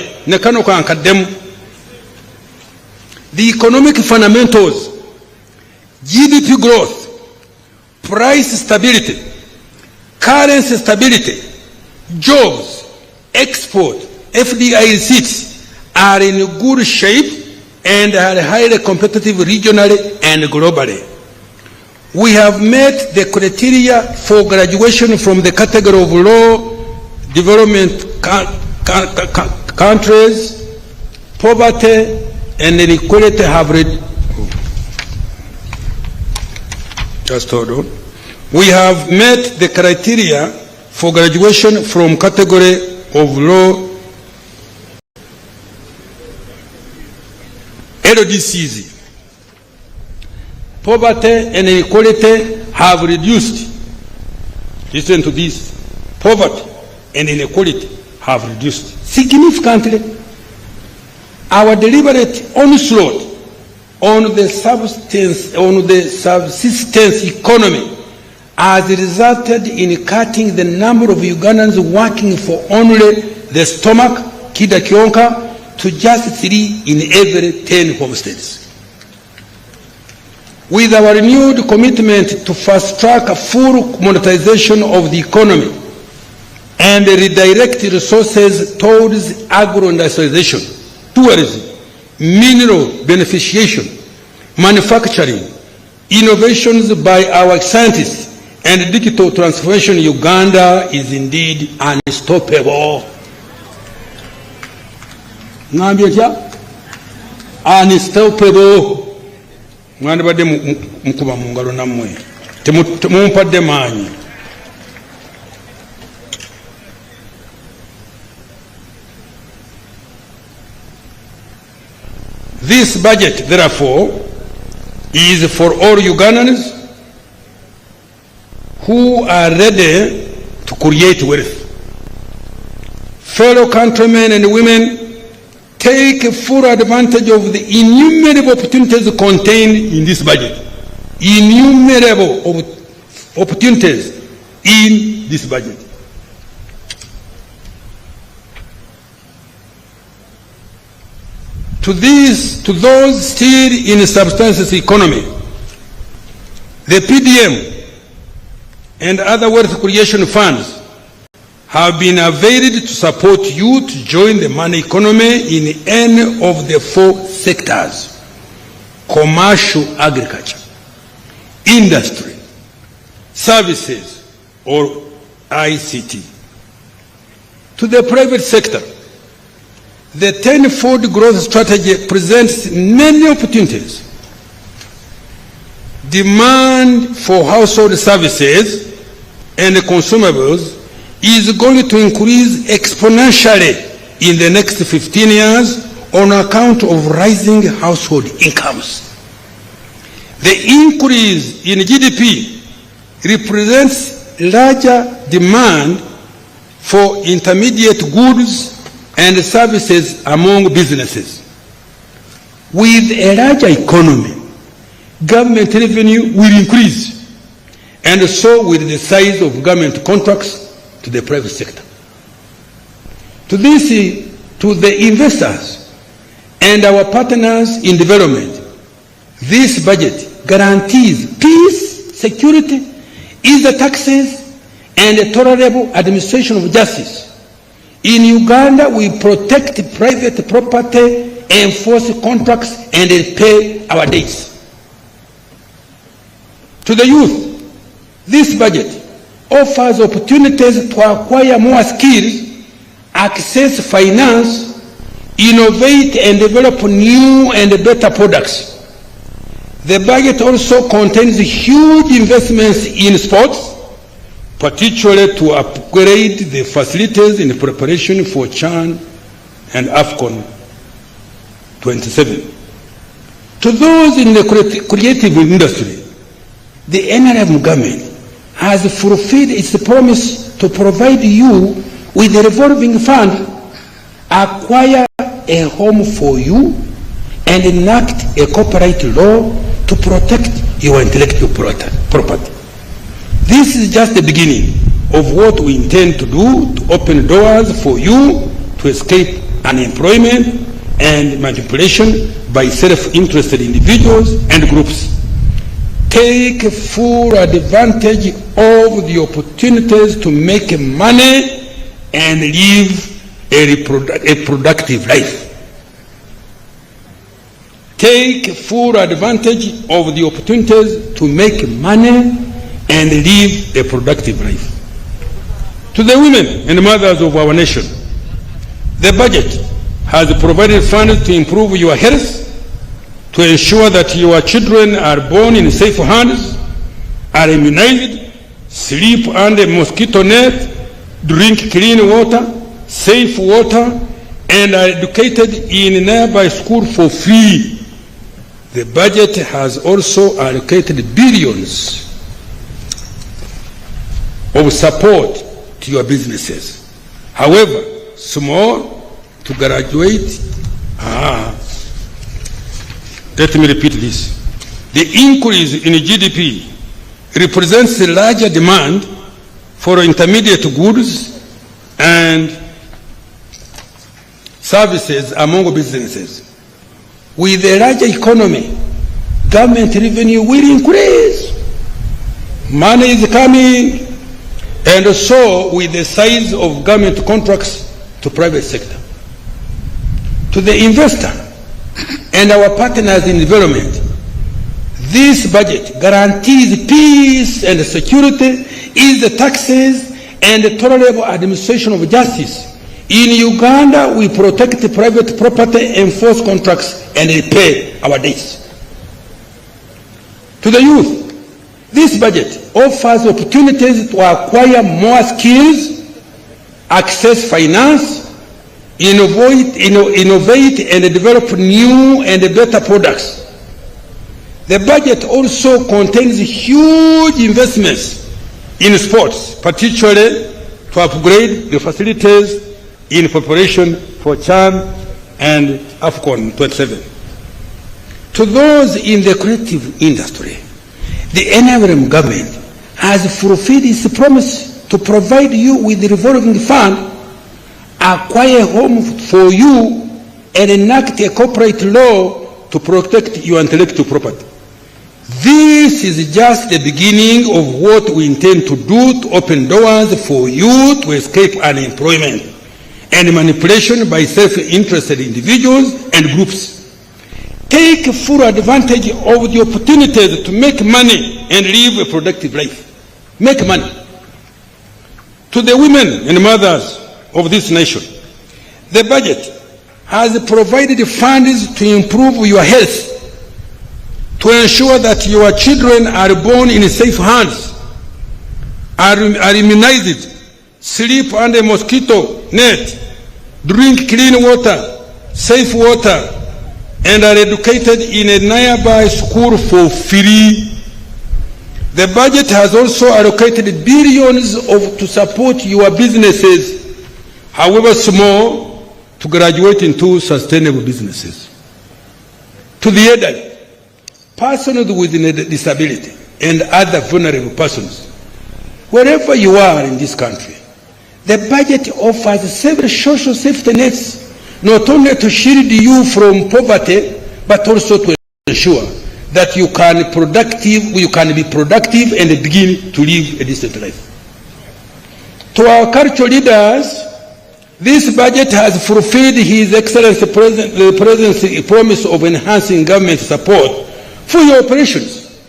The economic fundamentals, GDP growth, price stability, currency stability, jobs, export, FDI receipts are in good shape and are highly competitive regionally and globally. We have met the criteria for graduation from the category of low development countries, poverty and inequality have just hold on. We have met the criteria for graduation from category of low LDCs. Poverty and inequality have reduced. Listen to this. Poverty and inequality have reduced significantly. Our deliberate onslaught on the subsistence economy has resulted in cutting the number of Ugandans working for only the stomach, kida kionka, to just 3 in every 10 homesteads. With our renewed commitment to fast-track full monetization of the economy and redirect resources towards agro-industrialization, tourism, mineral beneficiation, manufacturing, innovations by our scientists, and digital transformation, Uganda is indeed unstoppable. Unstoppable. Mwandibadde mukuba mu ngalo nammwe temumpadde maanyi. This budget, therefore, is for all Ugandans who are ready to create wealth. Fellow countrymen and women, take full advantage of the innumerable opportunities contained in this budget. Innumerable opportunities in this budget. To those still in subsistence economy, the PDM and other wealth creation funds have been availed to support you to join the money economy in any of the 4 sectors: commercial agriculture, industry, services, or ICT. To the private sector, the 10-fold growth strategy presents many opportunities. Demand for household services and consumables is going to increase exponentially in the next 15 years on account of rising household incomes. The increase in GDP represents larger demand for intermediate goods and services among businesses. With a larger economy, government revenue will increase, and so will the size of government contracts to the private sector. To the investors and our partners in development, this budget guarantees peace, security, easy taxes, and a tolerable administration of justice. In Uganda, we protect private property, enforce contracts, and pay our debts. To the youth, this budget offers opportunities to acquire more skills, access finance, innovate and develop new and better products. The budget also contains huge investments in sports, particularly to upgrade the facilities in preparation for CHAN and AFCON 27. To those in the creative industry, the NRM government has fulfilled its promise to provide you with a revolving fund, acquire a home for you, and enact a copyright law to protect your intellectual property. This is just the beginning of what we intend to do to open doors for you to escape unemployment and manipulation by self-interested individuals and groups. Take full advantage of the opportunities to make money and live a productive life. Take full advantage of the opportunities to make money and live a productive life. To the women and mothers of our nation, The budget has provided funds to improve your health, to ensure that your children are born in safe hands, are immunized, sleep under mosquito net, drink clean water, safe water, and are educated in nearby school for free. The budget has also allocated billions of support to your businesses. However, small to graduate, let me repeat this. The increase in GDP represents a larger demand for intermediate goods and services among businesses. With a larger economy, government revenue will increase. Money is coming, and so with the size of government contracts to private sector. To the investor and our partners in development, this budget guarantees peace and security, ease the taxes, and the tolerable administration of justice. In Uganda, we protect private property, enforce contracts, and repay our debts. To the youth, this budget offers opportunities to acquire more skills, access finance, innovate and develop new and better products. The budget also contains huge investments in sports, particularly to upgrade the facilities in preparation for CHAN and AFCON 27. To those in the creative industry, the NRM government has fulfilled its promise to provide you with the revolving fund, acquire a home for you, and enact a corporate law to protect your intellectual property. This is just the beginning of what we intend to do to open doors for you to escape unemployment and manipulation by self-interested individuals and groups. Take full advantage of the opportunities to make money and live a productive life. Make money. To the women and mothers of this nation, the budget has provided funds to improve your health, to ensure that your children are born in safe hands, are immunized, sleep under mosquito net, drink clean water, safe water, and are educated in a nearby school for free. The budget has also allocated billions to support your businesses, however small, to graduate into sustainable businesses. To the elderly, persons with a disability, and other vulnerable persons, wherever you are in this country, the budget offers several social safety nets, not only to shield you from poverty, but also to ensure that you can be productive and begin to live a decent life. To our cultural leaders, this budget has fulfilled His Excellency the President's promise of enhancing government support for your operations.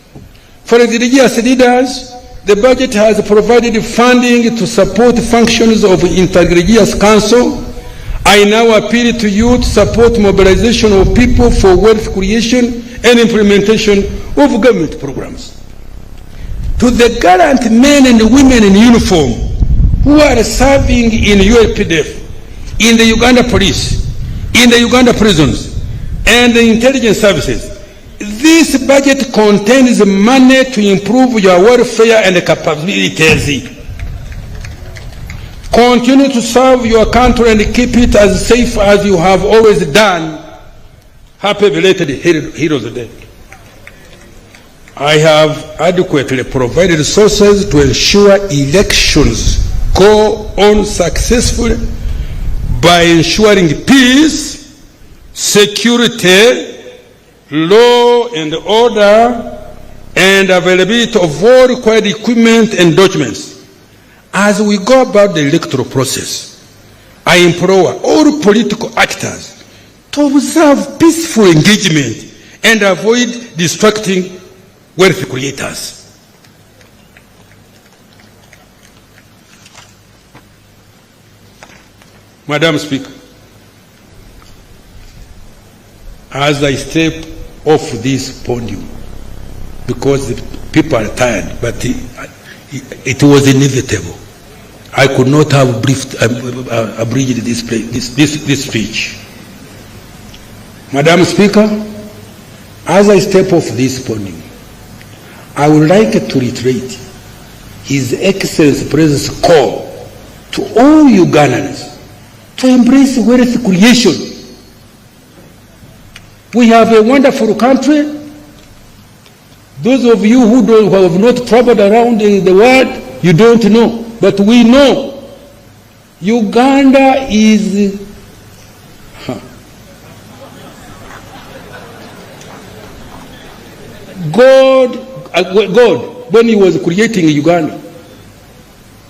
For the religious leaders, the budget has provided funding to support functions of Interreligious Council. I now appeal to you to support mobilization of people for wealth creation and implementation of government programs. To the gallant men and women in uniform who are serving in UAPDF, in the Uganda police, in the Uganda prisons, and the intelligence services, this budget contains money to improve your welfare and capabilities. Continue to serve your country and keep it as safe as you have always done. Happy belated Heroes Day. I have adequately provided resources to ensure elections go on successfully by ensuring peace, security, law and order, and availability of all required equipment and documents. As we go about the electoral process, I implore all political actors to observe peaceful engagement and avoid distracting wealth creators. Madam Speaker, as I step off this podium, because the people are tired, but it was inevitable. I could not have abridged this speech. Madam Speaker, as I step off this podium, I would like to reiterate His Excellency President's call to all Ugandans to embrace wealth creation. We have a wonderful country. Those of you who have not traveled around in the world, you don't know. But we know Uganda is God, when He was creating Uganda,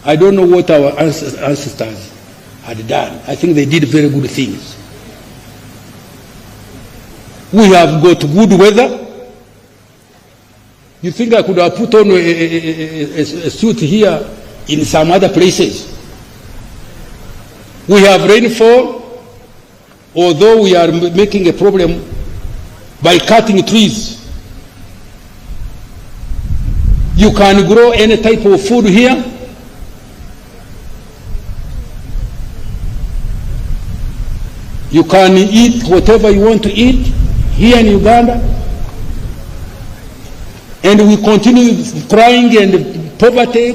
I don't know what our ancestors had done. I think they did very good things. We have got good weather. You think I could have put on a suit here in some other places? We have rainfall, although we are making a problem by cutting trees. You can grow any type of food here. You can eat whatever you want to eat here in Uganda. And we continue crying and poverty.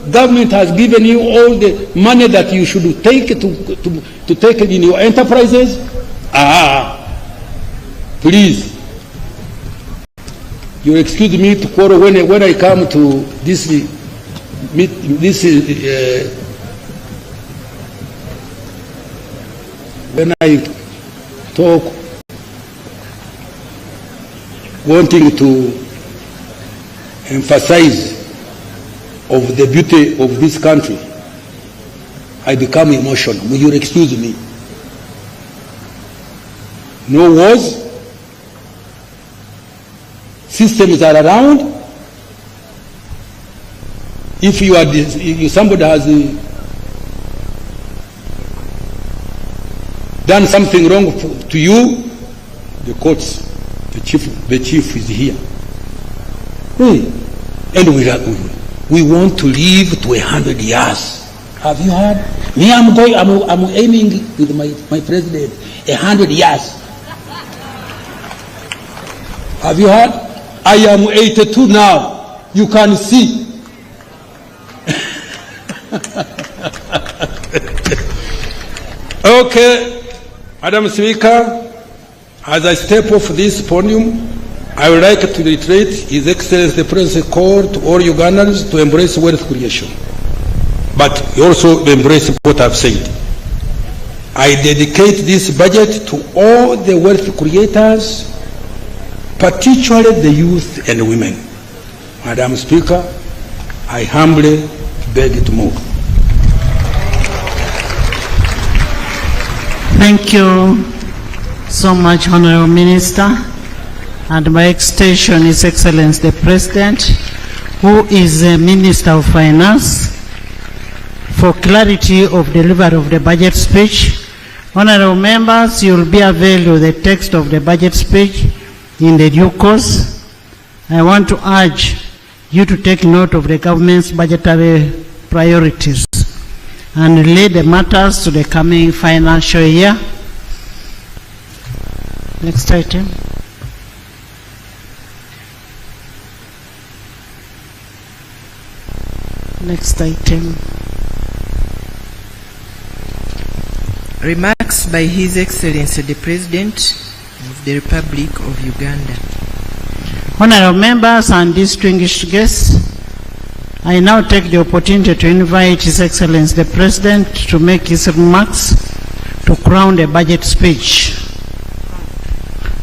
Government has given you all the money that you should take to take it in your enterprises. Please, you excuse me to quarrel when I come to this when I talk, wanting to emphasize of the beauty of this country, I become emotional. Will you excuse me? No wars, systems are around. If somebody has done something wrong to you, the courts, the chief is here. And we want to live to 100 years. Have you heard? Me, I'm aiming with my president 100 years. Have you heard? I am 82 now. You can see. Okay. Madam Speaker, as I step off this podium, I would like to reiterate His Excellency the President's call to all Ugandans to embrace wealth creation, but also embrace what I've said. I dedicate this budget to all the wealth creators, particularly the youth and women. Madam Speaker, I humbly beg to move. Thank you so much, Honorable Minister. And by extension, His Excellency the President, who is the Minister of Finance, for clarity of delivery of the budget speech. Honorable members, you will be availed with the text of the budget speech in the due course. I want to urge you to take note of the government's budgetary priorities and relate the matters to the coming financial year. Next item. Next item. Remarks by His Excellency the President of the Republic of Uganda. Honorable members and distinguished guests, I now take the opportunity to invite His Excellency the President to make his remarks to crown the budget speech.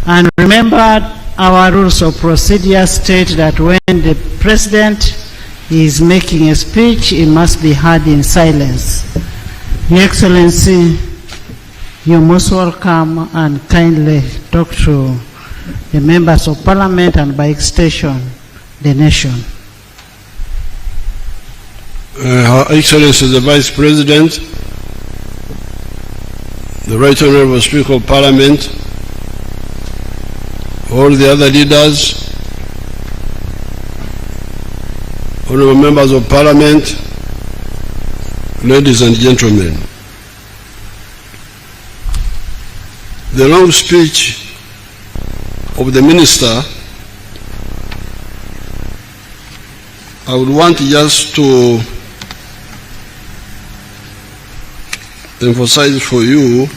And remember, our rules of procedure state that when the President is making a speech, it must be heard in silence. Your Excellency, you're most welcome, and kindly talk to the members of Parliament and by extension, the nation. Her Excellency the Vice President, the Right Honorable Speaker of Parliament, all the other leaders, honorable members of parliament, ladies and gentlemen. The long speech of the minister, I would want just to emphasize for you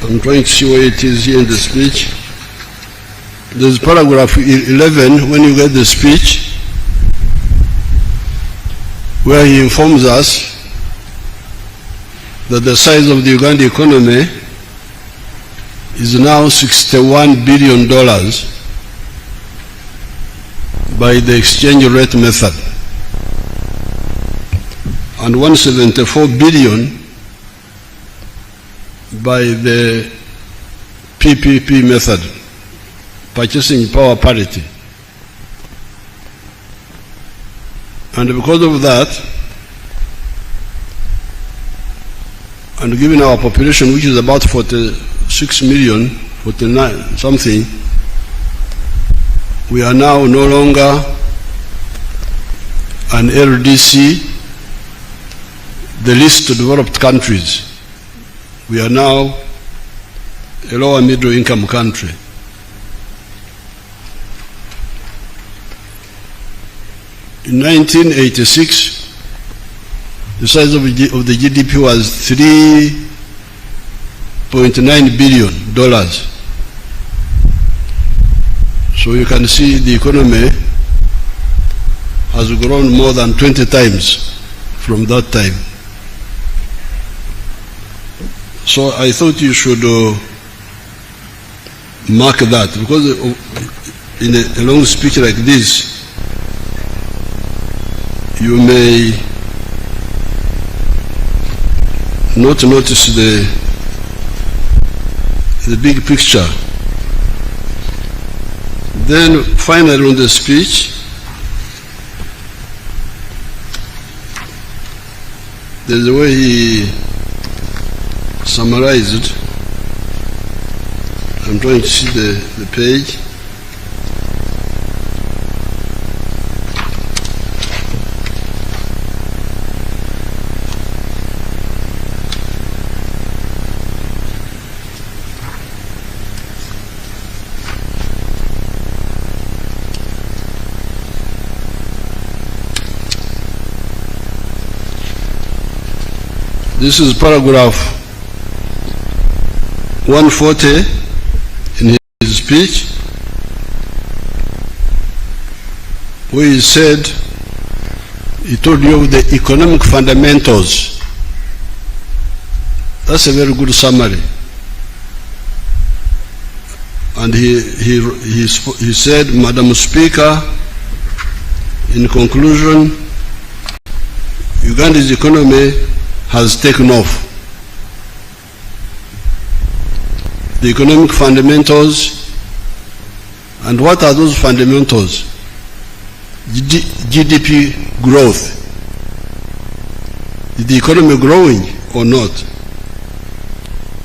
I'm trying to see where it is here in the speech. There's paragraph 11 when you get the speech, where he informs us that the size of the Uganda economy is now $61 billion by the exchange rate method, and $174 billion by the PPP method, purchasing power parity. And because of that, and given our population, which is about 46 million, 49 something, we are now no longer an LDC, the least developed countries. We are now a lower middle income country. In 1986, the size of the GDP was $3.9 billion. So you can see the economy has grown more than 20 times from that time. So I thought you should mark that, because in a long speech like this, you may not notice the big picture. Then finally on the speech, there's a way he summarized. I'm trying to see the page. This is paragraph 140 in his speech, where he said, he told you of the economic fundamentals. That's a very good summary. And he said, Madam Speaker, in conclusion, Uganda's economy has taken off. The economic fundamentals, and what are those fundamentals? GDP growth. Is the economy growing or not?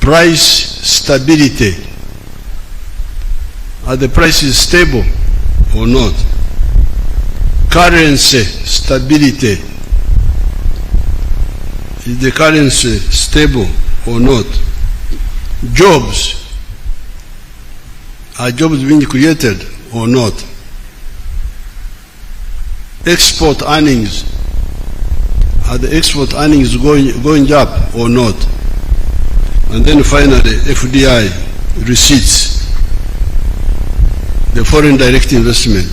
Price stability. Are the prices stable or not? Currency stability. Is the currency stable or not? Jobs. Are jobs being created or not? Export earnings. Are the export earnings going up or not? And then finally, FDI receipts. The foreign direct investment.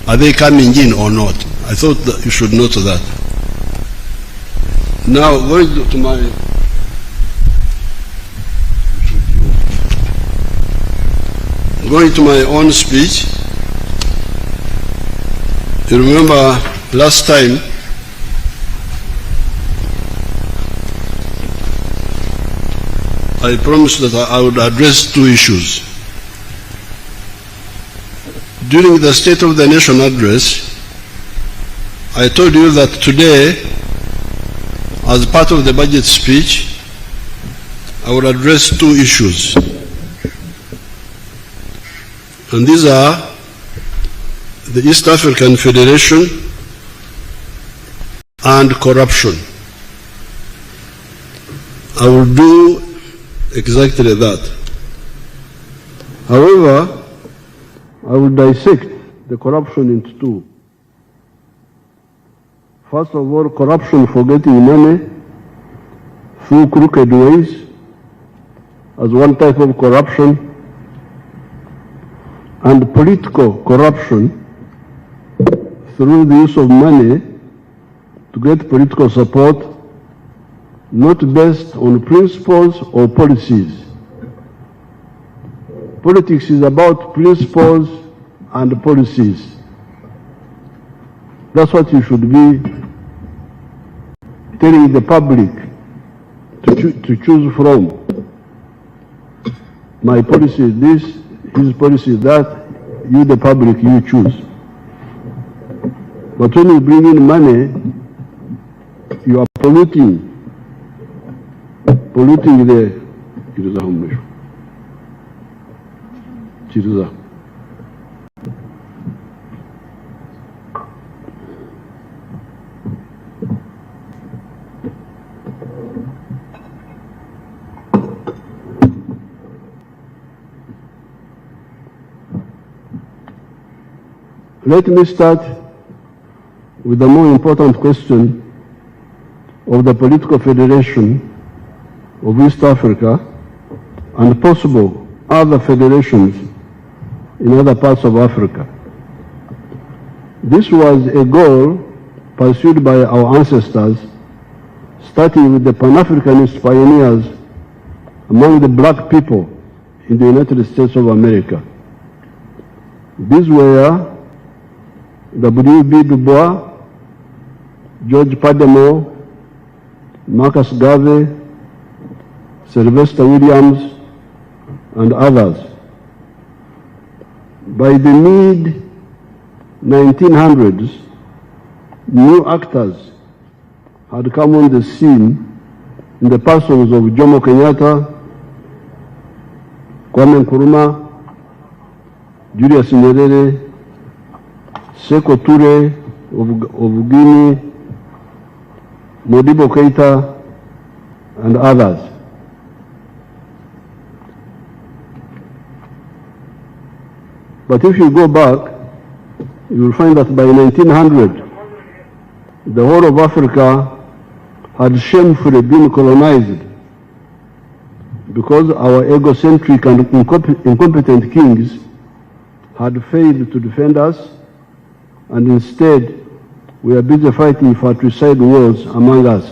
Are they coming in or not? I thought that you should note that. Now, going to my own speech, you remember last time I promised that I would address two issues. During the State of the Nation address, I told you that today, as part of the budget speech, I will address two issues. And these are the East African Federation and corruption. I will do exactly that. However, I will dissect the corruption into two. First of all, corruption for getting money through crooked ways as one type of corruption, and political corruption through the use of money to get political support, not based on principles or policies. Politics is about principles and policies. That's what you should be telling the public to choose from. My policy is this, his policy is that, you the public, you choose. But when you bring in money, you are polluting the Chiriza. Let me start with the more important question of the political federation of East Africa and possible other federations in other parts of Africa. This was a goal pursued by our ancestors, starting with the Pan-Africanist pioneers among the black people in the United States of America. These were W.B. Du Bois, George Padmore, Marcus Garvey, Sylvester Williams, and others. By the mid-1900s, new actors had come on the scene in the persons of Jomo Kenyatta, Kwame Nkrumah, Julius Nyerere, Sekou Toure of Guinea, Modibo Keita, and others. But if you go back, you will find that by 1900, the whole of Africa had shamefully been colonized because our egocentric and incompetent kings had failed to defend us, and instead we are busy fighting fratricide wars among us.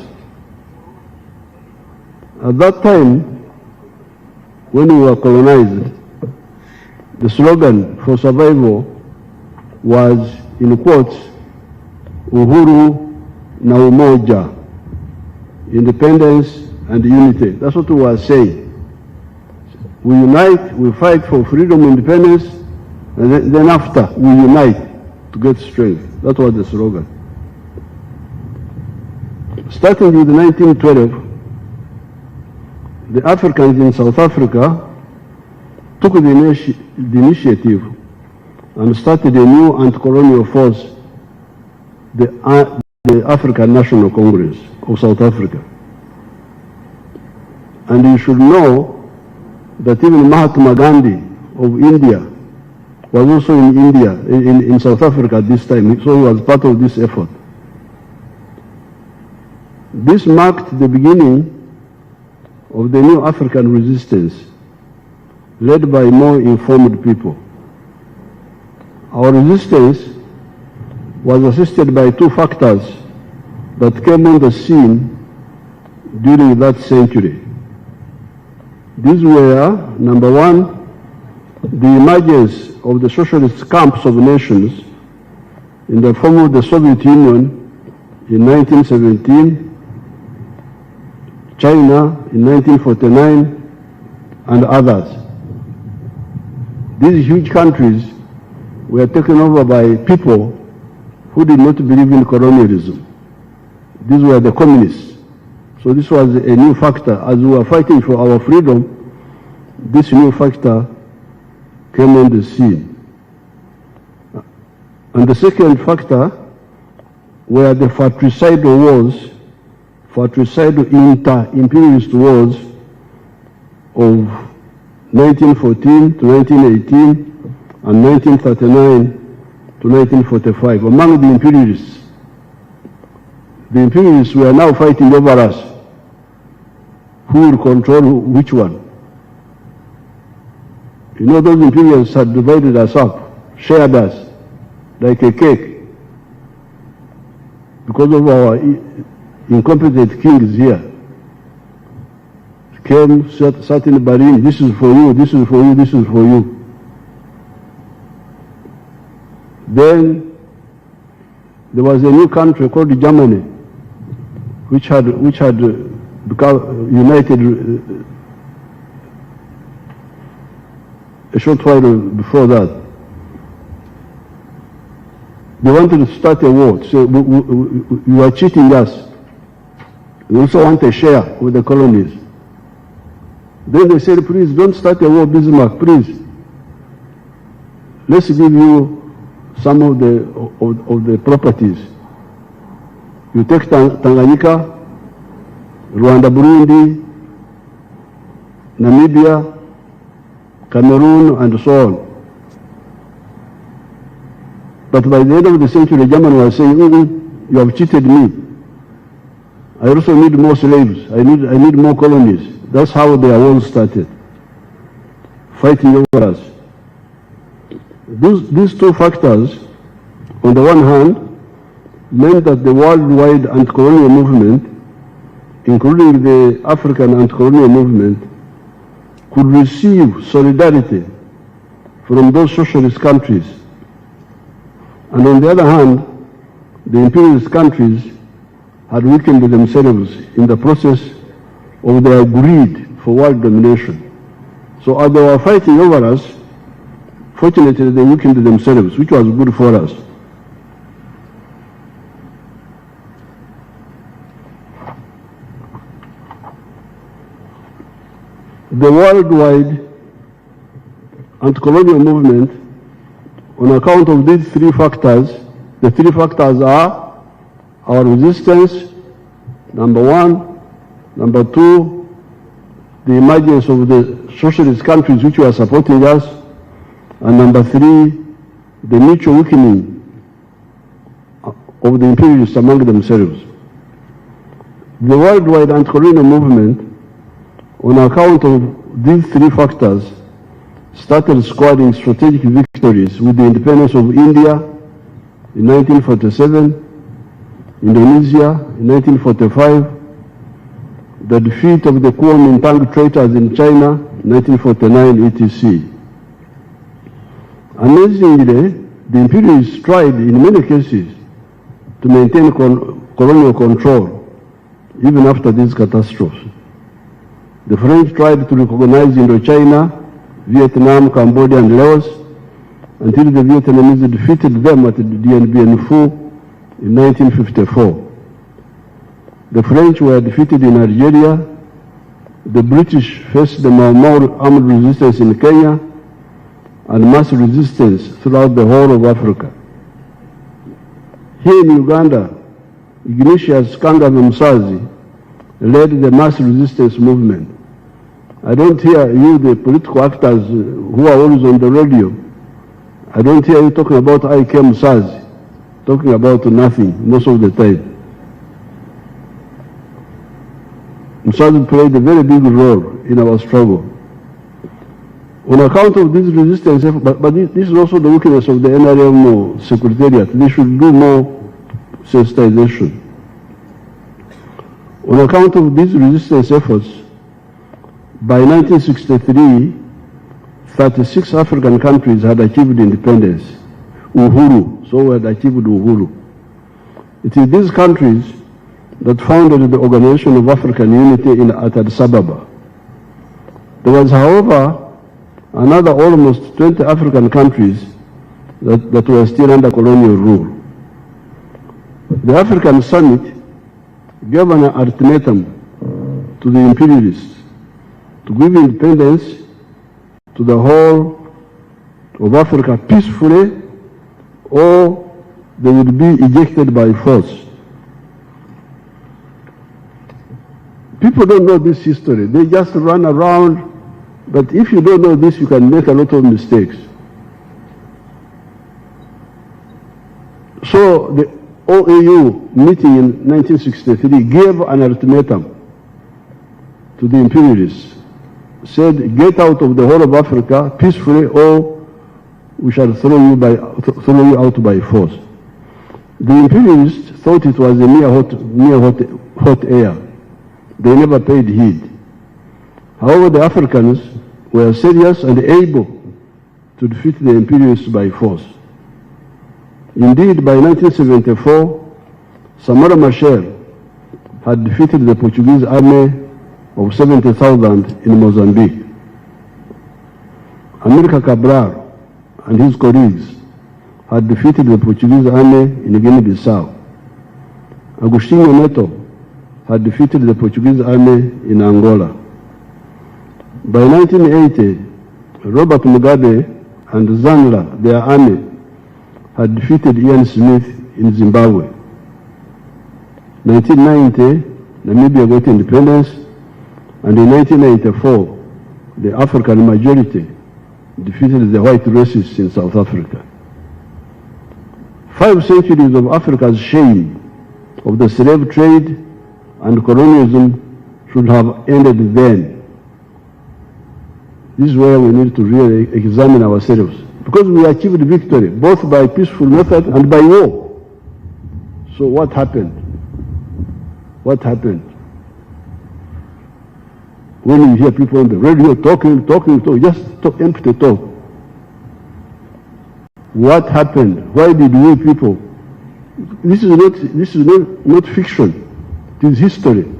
At that time, when we were colonized, the slogan for survival was, in quotes, Uhuru na Umoja, independence and unity. That's what we were saying. We unite, we fight for freedom, independence, and then after we unite to get strength. That was the slogan. Starting with 1912, the Africans in South Africa took the initiative and started a new anti-colonial force, the African National Congress of South Africa. And you should know that even Mahatma Gandhi of India was also in India, in South Africa at this time, so he was part of this effort. This marked the beginning of the new African resistance, led by more informed people. Our resistance was assisted by two factors that came on the scene during that century. These were, number one, the emergence of the socialist camps of nations in the form of the Soviet Union in 1917, China in 1949, and others. These huge countries were taken over by people who did not believe in colonialism. These were the communists. So this was a new factor. As we were fighting for our freedom, this new factor came on the scene. And the second factor were the fratricidal wars, fratricidal inter-imperialist wars of 1914 to 1918 and 1939 to 1945 among the imperialists. The imperialists were now fighting over us. Who will control which one? You know, those imperialists had divided us up, shared us like a cake because of our incompetent kings here. Came, sat in Berlin, this is for you, this is for you, this is for you. Then there was a new country called Germany, which had become united a short while before that. They wanted to start a war. So you are cheating us. We also want a share with the colonies. Then they said, please don't start a war, Bismarck, please. Let's give you some of the properties. You take Tanganyika, Rwanda, Burundi, Namibia, Cameroon, and so on. But by the end of the century, Germany was saying, you have cheated me. I also need more slaves. I need more colonies. That's how their war started, fighting over us. These two factors, on the one hand, meant that the worldwide anti-colonial movement, including the African anti-colonial movement, could receive solidarity from those socialist countries. And on the other hand, the imperialist countries had weakened themselves in the process of their greed for world domination. So as they were fighting over us, fortunately they weakened themselves, which was good for us. The worldwide anti-colonial movement, on account of these three factors, the three factors are our resistance, number one, number two, the emergence of the socialist countries which were supporting us, and number three, the mutual weakening of the imperialists among themselves. The worldwide anti-colonial movement, on account of these three factors, started scoring strategic victories with the independence of India in 1947, Indonesia in 1945, the defeat of the Kuomintang traitors in China, 1949, etc. Amazingly, the imperialists tried in many cases to maintain colonial control even after these catastrophes. The French tried to recognize Indochina, Vietnam, Cambodia, and Laos until the Vietnamese defeated them at the Dien Bien Phu in 1954. The French were defeated in Algeria. The British faced the Mau Mau armed resistance in Kenya and mass resistance throughout the whole of Africa. Here in Uganda, Ignatius Kangave Musazi led the mass resistance movement. I don't hear you, the political actors who are always on the radio, I don't hear you talking about I.K. Musazi, talking about nothing most of the time. Musazi played a very big role in our struggle. On account of this resistance, but this is also the weakness of the NRM Secretariat. They should do more sensitization. On account of these resistance efforts, by 1963, 36 African countries had achieved independence, Uhuru, so we had achieved Uhuru. It is these countries that founded the Organization of African Unity at Addis Ababa. There was, however, another almost 20 African countries that were still under colonial rule. The African Summit gave an ultimatum to the imperialists to give independence to the whole of Africa peacefully, or they would be ejected by force. People don't know this history. They just run around, but if you don't know this, you can make a lot of mistakes. So the OAU meeting in 1963 gave an ultimatum to the imperialists, said, get out of the whole of Africa peacefully, or we shall throw you out by force. The imperialists thought it was a mere hot air. They never paid heed. However, the Africans were serious and able to defeat the imperialists by force. Indeed, by 1974, Samora Machel had defeated the Portuguese army of 70,000 in Mozambique. Amilcar Cabral and his colleagues had defeated the Portuguese army in Guinea-Bissau. Agostinho Neto had defeated the Portuguese army in Angola. By 1980, Robert Mugabe and Zanla, their army, had defeated Ian Smith in Zimbabwe. 1990, Namibia got independence, and in 1994, the African majority defeated the white racists in South Africa. 5 centuries of Africa's shame of the slave trade and colonialism should have ended then. This is where we need to really examine ourselves, because we achieved victory both by peaceful method and by war. So what happened? What happened? When you hear people on the radio talking, just talk, empty talk. What happened? Why did we people? This is not fiction. It is history.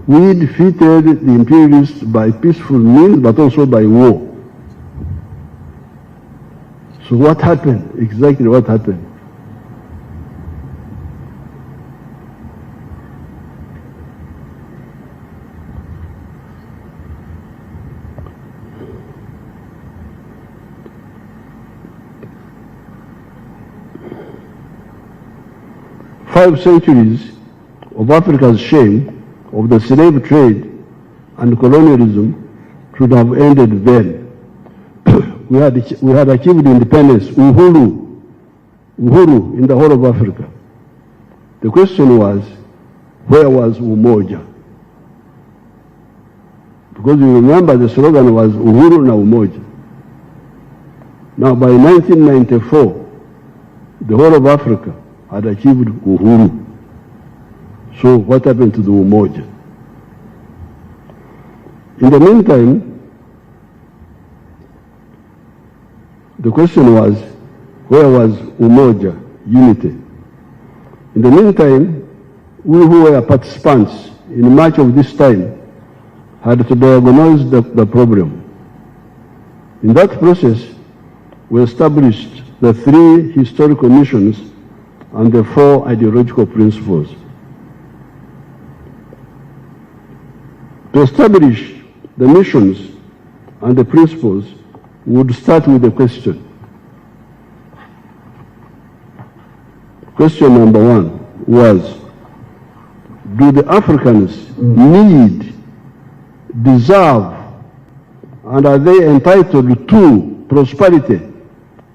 We defeated the imperialists by peaceful means, but also by war. So what happened? Exactly what happened? Five centuries of Africa's shame of the slave trade and colonialism should have ended then. we had achieved independence, uhuru in the whole of Africa. The question was, where was umoja? Because you remember the slogan was uhuru na umoja. Now by 1994, the whole of Africa had achieved uhuru. So what happened to the umoja? In the meantime, the question was, where was umoja, unity? In the meantime, we who were participants in much of this time had to diagnose the problem. In that process, we established the 3 historical missions and the 4 ideological principles. To establish the missions and the principles, we would start with a question. Question number 1 was, do the Africans need, deserve, and are they entitled to prosperity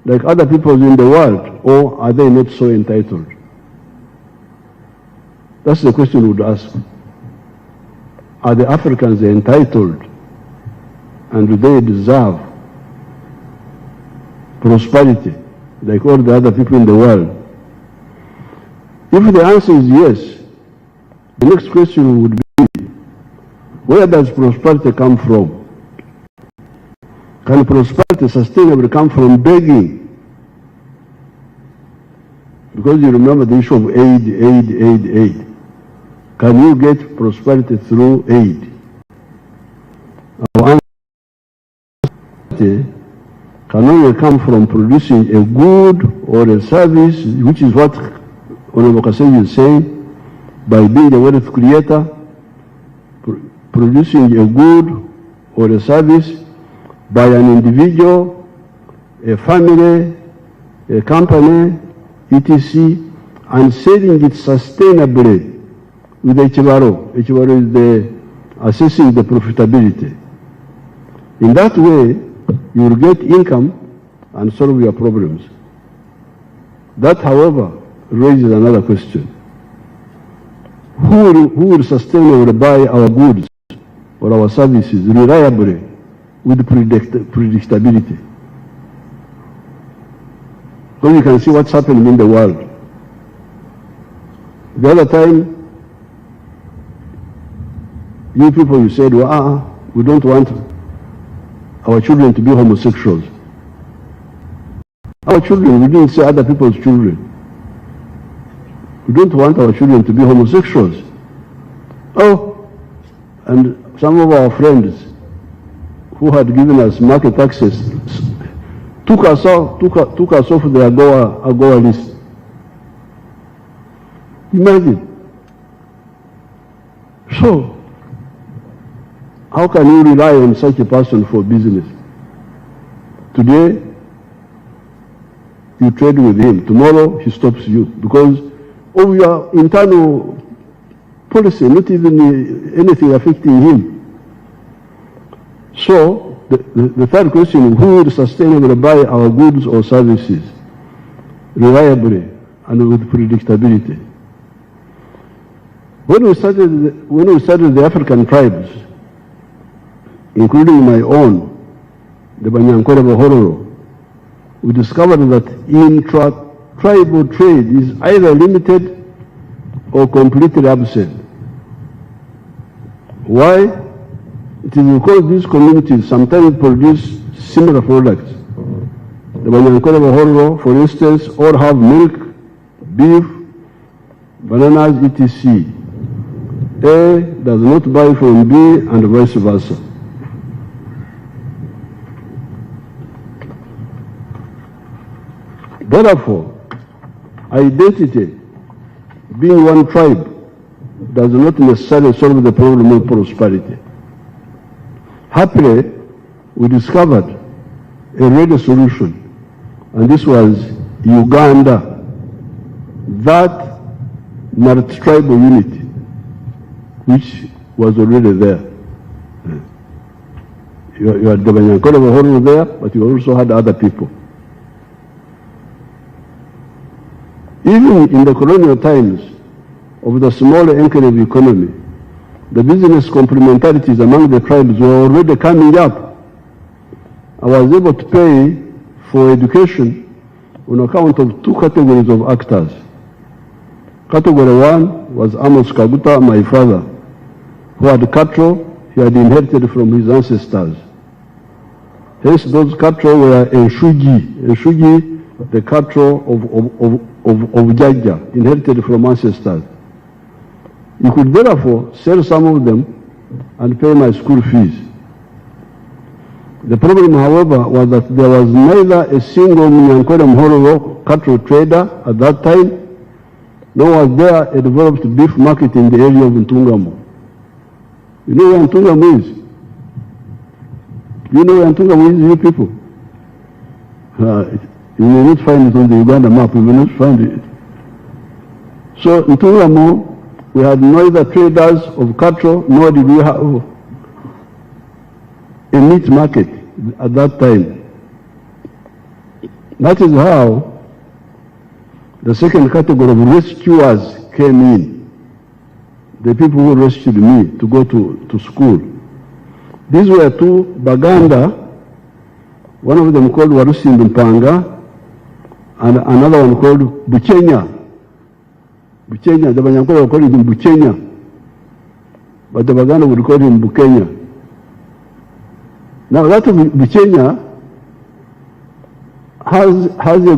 like other peoples in the world, or are they not so entitled? That's the question we would ask. Are the Africans entitled, and do they deserve prosperity like all the other people in the world? If the answer is yes, the next question would be, where does prosperity come from? Can prosperity sustainably come from begging? Because you remember the issue of aid. Can you get prosperity through aid? Our answer can only come from producing a good or a service, which is what Honorable Kasseji is saying, by being a wealth creator, producing a good or a service by an individual, a family, a company, etc., and selling it sustainably with the Echibaro. Echibaro is the assessing the profitability. In that way, you will get income and solve your problems. That, however, raises another question. Who will sustain or buy our goods or our services reliably with predictability? So you can see what's happening in the world. The other time, you people, you said, well, we don't want our children to be homosexuals. Our children, we didn't say other people's children. We don't want our children to be homosexuals. Oh, and some of our friends who had given us market access took us off the AGOA list. Imagine. So, how can you rely on such a person for business? Today, you trade with him. Tomorrow, he stops you because of your internal policy, not even anything affecting him. So, the third question, who will sustainably buy our goods or services reliably and with predictability? When we started the African tribes, including my own, the Banyankore Bahororo, we discovered that intra-tribal trade is either limited or completely absent. Why? It is because these communities sometimes produce similar products. The Banyankore Bahororo, for instance, all have milk, beef, bananas, etc. A does not buy from B and vice versa. Therefore, identity, being one tribe, does not necessarily solve the problem of prosperity. Happily, we discovered a ready solution, and this was Uganda, that multi-tribal unity, which was already there. You had the Banyankore Bahororo there, but you also had other people. Even in the colonial times of the smaller enclave economy, the business complementarities among the tribes were already coming up. I was able to pay for education on account of two categories of actors. Category one was Amos Kaguta, my father, who had cattle he had inherited from his ancestors. Hence, those cattle were Enshugi, the cattle of Jaja, inherited from ancestors. You could therefore sell some of them and pay my school fees. The problem, however, was that there was neither a single Munyankore Mhororo cattle trader at that time, nor was there a developed beef market in the area of Ntungamo. You know where Ntungamo is? You know where Ntungamo is, you people? You will not find it on the Uganda map, you will not find it. So in Ntungamo, we had neither traders of cattle, nor did we have a meat market at that time. That is how the second category of rescuers came in. The people who rescued me to go to school. These were two Baganda, one of them called Warusi Mpanga, and another one called Buchenya. Buchenya, the Banyankore would call him Buchenya, but the Baganda would call him Bukenya. Now that Buchenya has a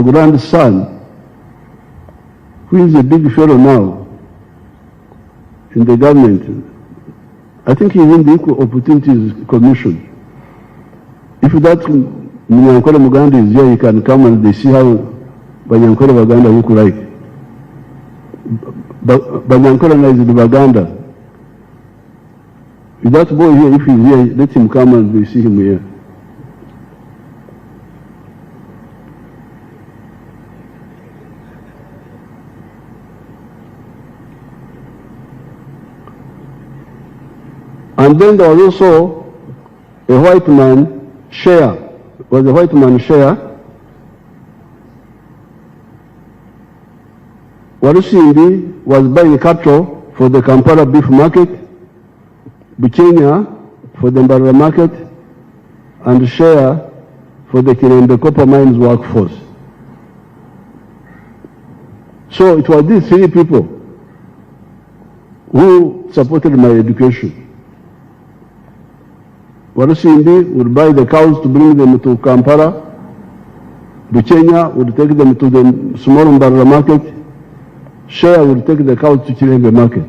grandson who is a big fellow now in the government. I think he's in the Equal Opportunities Commission. If that Munyankole Muganda is here, you can come and they see how Banyankole Baganda look like. Banyankole is the Baganda. If that boy here, if he's here, let him come and they see him here. And then there was also a white man share. Was a white man share. Warusimbi was buying cattle for the Kampala beef market, Buchenya for the Mbarara market, and share for the Kirembe copper mines workforce. So it was these three people who supported my education. Warusimbi would buy the cows to bring them to Kampala. Buchenya would take them to the small Mbarara market. Share would take the cows to Kirembe market.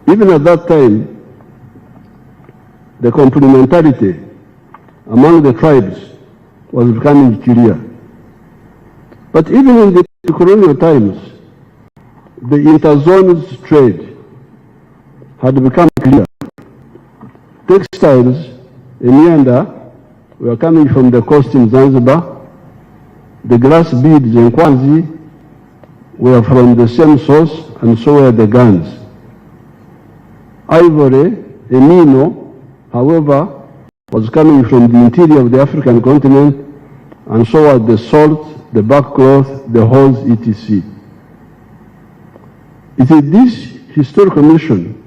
Even at that time, the complementarity among the tribes was becoming clear. But even in the colonial times, the interzones trade had become clear. Textiles in Nyanda were coming from the coast in Zanzibar. The glass beads in Kwanzi were from the same source, and so were the guns. Ivory, Emino, however, was coming from the interior of the African continent, and so were the salt, the backcloth, the hulls, etc. It is this historical mission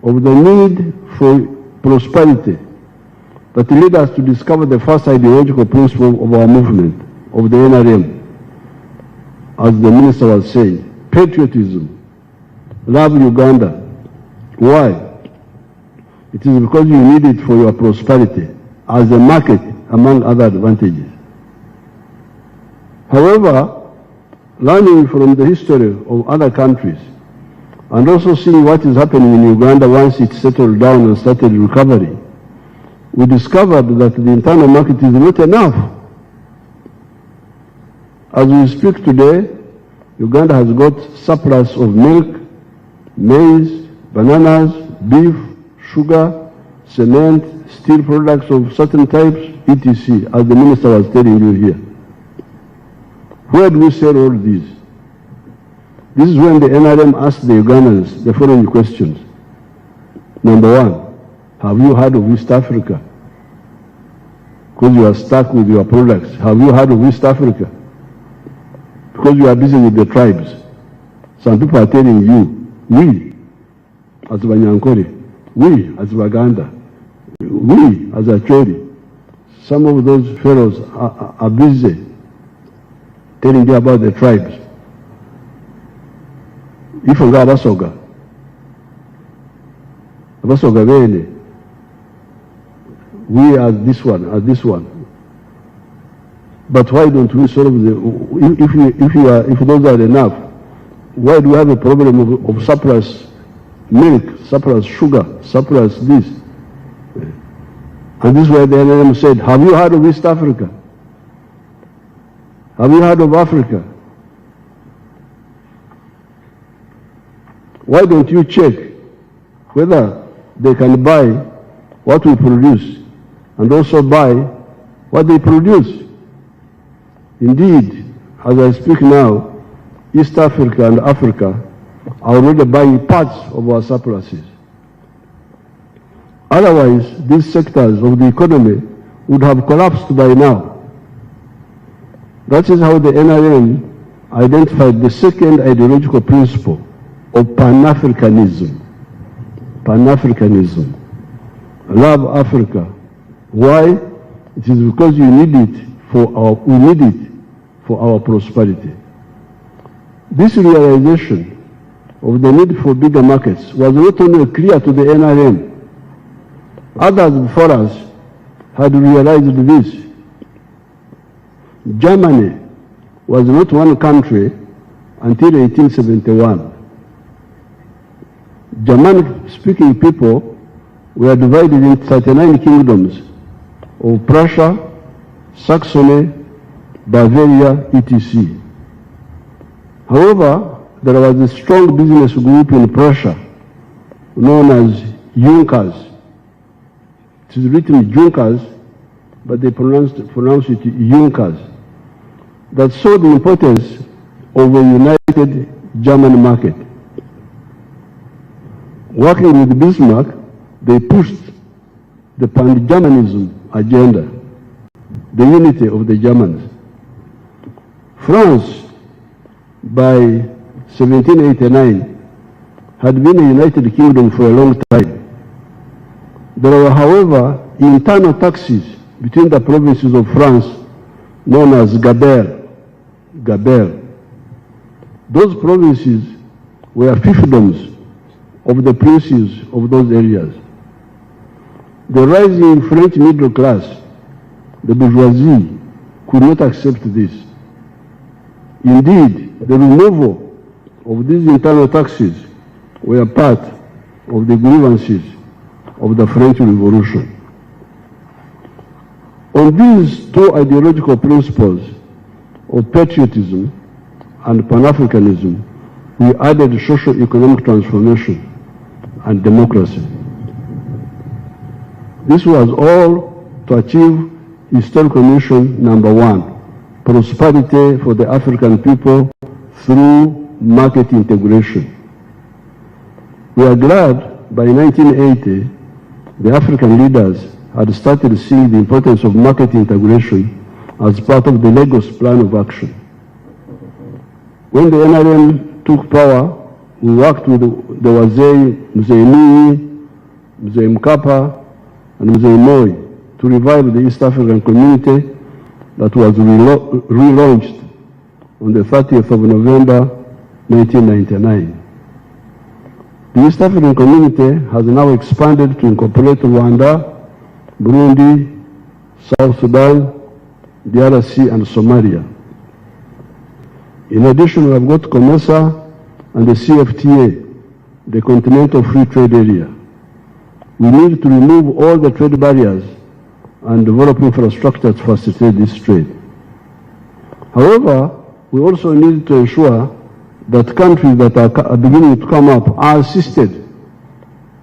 of the need for prosperity that led us to discover the first ideological principle of our movement, of the NRM. As the minister was saying, patriotism, love Uganda. Why? It is because you need it for your prosperity as a market, among other advantages. However, learning from the history of other countries and also seeing what is happening in Uganda once it settled down and started recovery, we discovered that the internal market is not enough. As we speak today, Uganda has got surplus of milk, maize, bananas, beef, sugar, cement, steel products of certain types, etc., as the minister was telling you here. Where do we sell all these? This is when the NRM asked the Ugandans the following questions. Number one, have you heard of East Africa? Because you are stuck with your products. Have you heard of East Africa? Because you are busy with the tribes. Some people are telling you, we, as Banyankole, we, as Baganda, we, as Acholi, some of those fellows are busy telling you about the tribes. If you got Abasoga Bene, we as this one, as this one. But why don't we solve the, if those are enough, why do we have a problem of surplus milk, surplus sugar, surplus this? And this is why the NRM said, have you heard of East Africa? Have you heard of Africa? Why don't you check whether they can buy what we produce and also buy what they produce? Indeed, as I speak now, East Africa and Africa are already buying parts of our surpluses. Otherwise, these sectors of the economy would have collapsed by now. That is how the NRM identified the second ideological principle of Pan-Africanism. Pan-Africanism. Love Africa. Why? It is because you need it for our prosperity. This realization of the need for bigger markets was not only clear to the NRM. Others before us had realized this. Germany was not one country until 1871. Germanic-speaking people were divided into 39 kingdoms of Prussia, Saxony, Bavaria, etc. However, there was a strong business group in Prussia known as Junkers. It is written Junkers, but they pronounce it Junkers, that saw the importance of a united German market. Working with Bismarck, they pushed the pan-Germanism agenda, the unity of the Germans. France, by 1789, had been a united kingdom for a long time. There were, however, internal taxes between the provinces of France known as Gabelle. Those provinces were fiefdoms of the princes of those areas. The rising French middle class, the bourgeoisie, could not accept this. Indeed, the removal of these internal taxes were part of the grievances of the French Revolution. On these two ideological principles of patriotism and Pan-Africanism, we added socio-economic transformation and democracy. This was all to achieve historical mission number 1, prosperity for the African people through market integration. We are glad by 1980, the African leaders had started seeing the importance of market integration as part of the Lagos Plan of Action. When the NRM took power, we worked with the Wazee, Mzee Mwinyi, Mzee Mkapa, and Mzee Moi to revive the East African community that was relaunched on the 30th of November 1999. The East African community has now expanded to incorporate Rwanda, Burundi, South Sudan, DRC, and Somalia. In addition, we have got COMESA and the CFTA, the Continental Free Trade Area. We need to remove all the trade barriers and develop infrastructure to facilitate this trade. However, we also need to ensure that countries that are beginning to come up are assisted.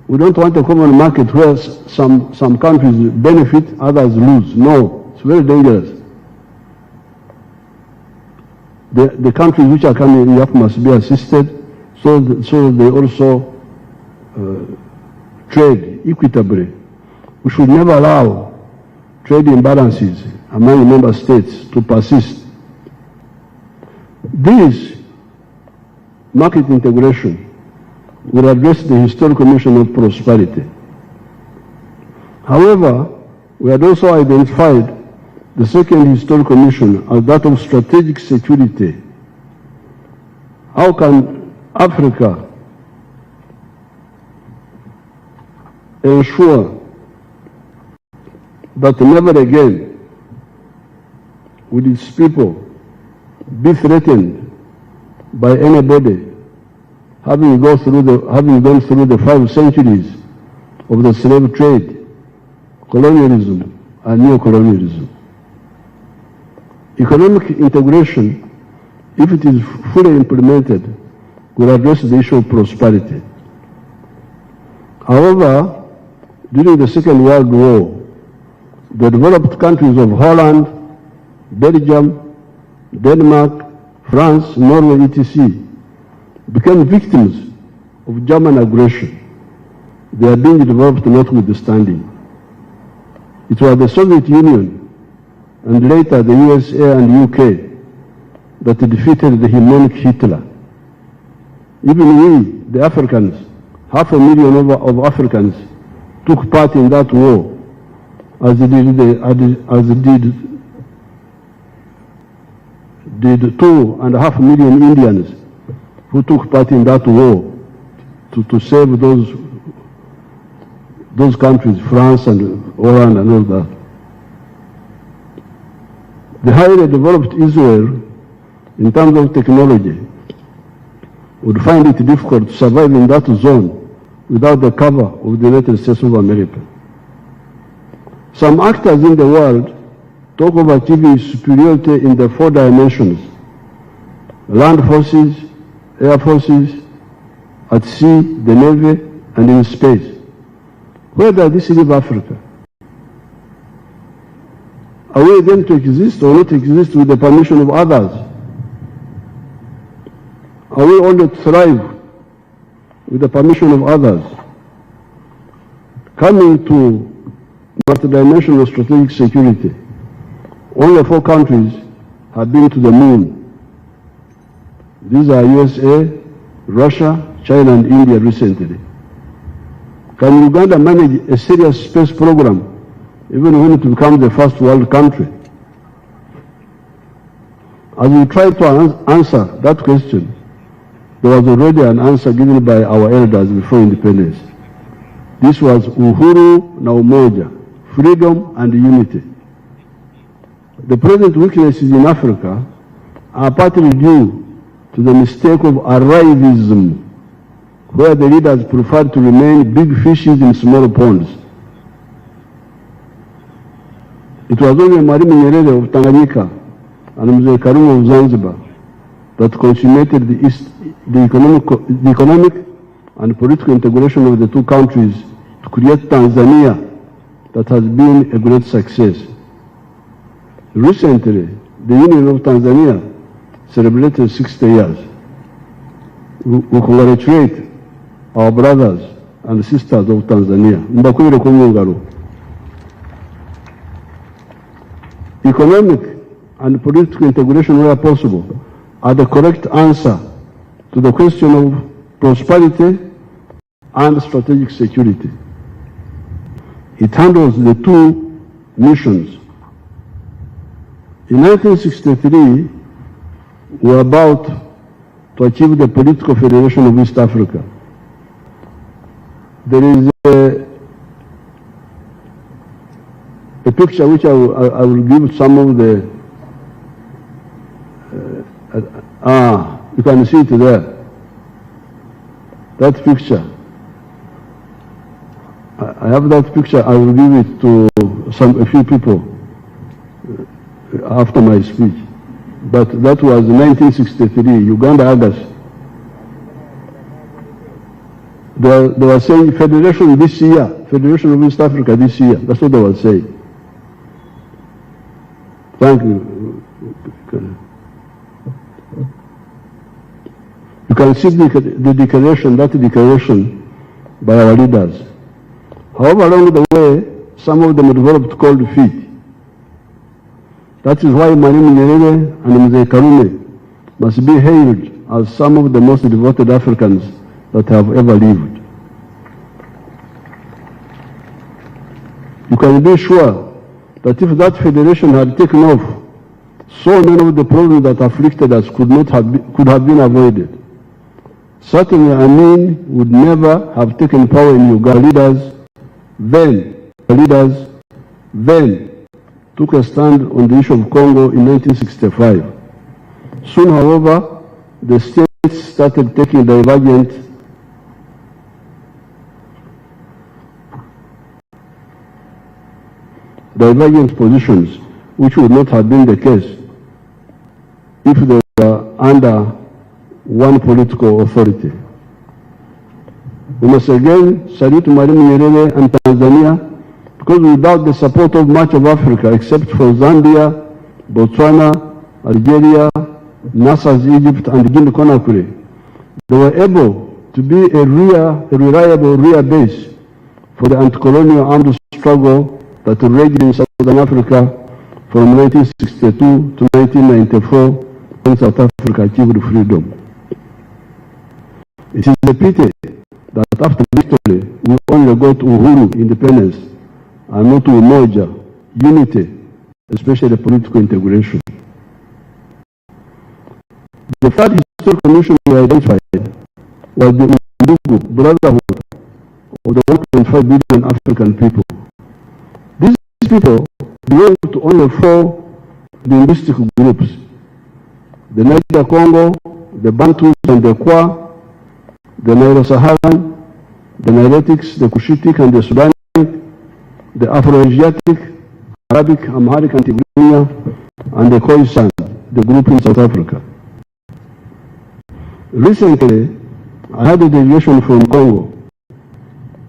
We don't want a common market where some countries benefit, others lose. No, it's very dangerous. The countries which are coming up must be assisted so they also trade equitably. We should never allow trade imbalances among member states to persist. This market integration will address the historical mission of prosperity. However, we had also identified the second historical mission as that of strategic security. How can Africa ensure that never again will its people be threatened by anybody having gone through the 5 centuries of the slave trade, colonialism, and neocolonialism? Economic integration, if it is fully implemented, will address the issue of prosperity. However, during the Second World War, the developed countries of Holland, Belgium, Denmark, France, Norway, etc. became victims of German aggression. They are being developed notwithstanding. It was the Soviet Union and later the USA and UK that defeated the hegemonic Hitler. Even we, the Africans, 500,000 of Africans took part in that war, as did 2.5 million Indians who took part in that war to save those countries, France and Holland and all that. The highly developed Israel, in terms of technology, would find it difficult to survive in that zone without the cover of the United States of America. Some actors in the world talk of achieving superiority in the 4 dimensions: land forces, air forces, at sea, the navy, and in space. Where does this leave Africa? Are we then to exist or not exist with the permission of others? Are we only to thrive with the permission of others? Coming to multidimensional strategic security, only 4 countries have been to the moon. These are USA, Russia, China, and India recently. Can Uganda manage a serious space program even when it becomes the first world country? As we try to answer that question, there was already an answer given by our elders before independence. This was Uhuru na Umoja, freedom and unity. The present weaknesses in Africa are partly due to the mistake of arrivism, where the leaders prefer to remain big fishes in small ponds. It was only Mwalimu Nyerere of Tanganyika and Mzee Karume of Zanzibar that consummated the economic and political integration of the 2 countries to create Tanzania that has been a great success. Recently, the Union of Tanzania celebrated 60 years. We congratulate our brothers and sisters of Tanzania. Mbakwire kumungalo. Economic and political integration where possible are the correct answer to the question of prosperity and strategic security. It handles the 2 missions. In 1963, we were about to achieve the political federation of East Africa. There is a picture which I will give some of the, you can see it there. That picture. I have that picture, I will give it to a few people after my speech. But that was 1963, Uganda, August. They were saying federation this year, Federation of East Africa this year. That's what they were saying. Thank you. You can see the declaration, that declaration by our leaders. However, along the way, some of them developed cold feet. That is why Mwalimu Nyerere and Mzee Karume must be hailed as some of the most devoted Africans that have ever lived. You can be sure that if that federation had taken off, so many of the problems that afflicted us could have been avoided. Certainly, Amin would never have taken power in Uganda. Leaders then took a stand on the issue of Congo in 1965. Soon, however, the states started taking divergent positions, which would not have been the case if they were under one political authority. We must again salute Mwalimu Nyerere and Tanzania, because without the support of much of Africa, except for Zambia, Botswana, Algeria, Nasser's Egypt, and Guinea-Conakry, they were able to be a reliable rear base for the anti-colonial armed struggle that raged in Southern Africa from 1962 to 1994, when South Africa achieved freedom. It is a pity that after victory, we only got Uhuru, independence, and not Umoja, unity, especially political integration. The third historical mission we identified was the Undugu brotherhood of the 1.5 billion African people. These people belong to only 4 linguistic groups: the Niger Congo, the Bantus and the Kwa, the Nilo-Saharan, the Nilotics, the Cushitic and the Sudanic, the Afro-Asiatic, Arabic, Amharic, and Tigrinya, and the Khoisan, the group in South Africa. Recently, I had a delegation from Congo,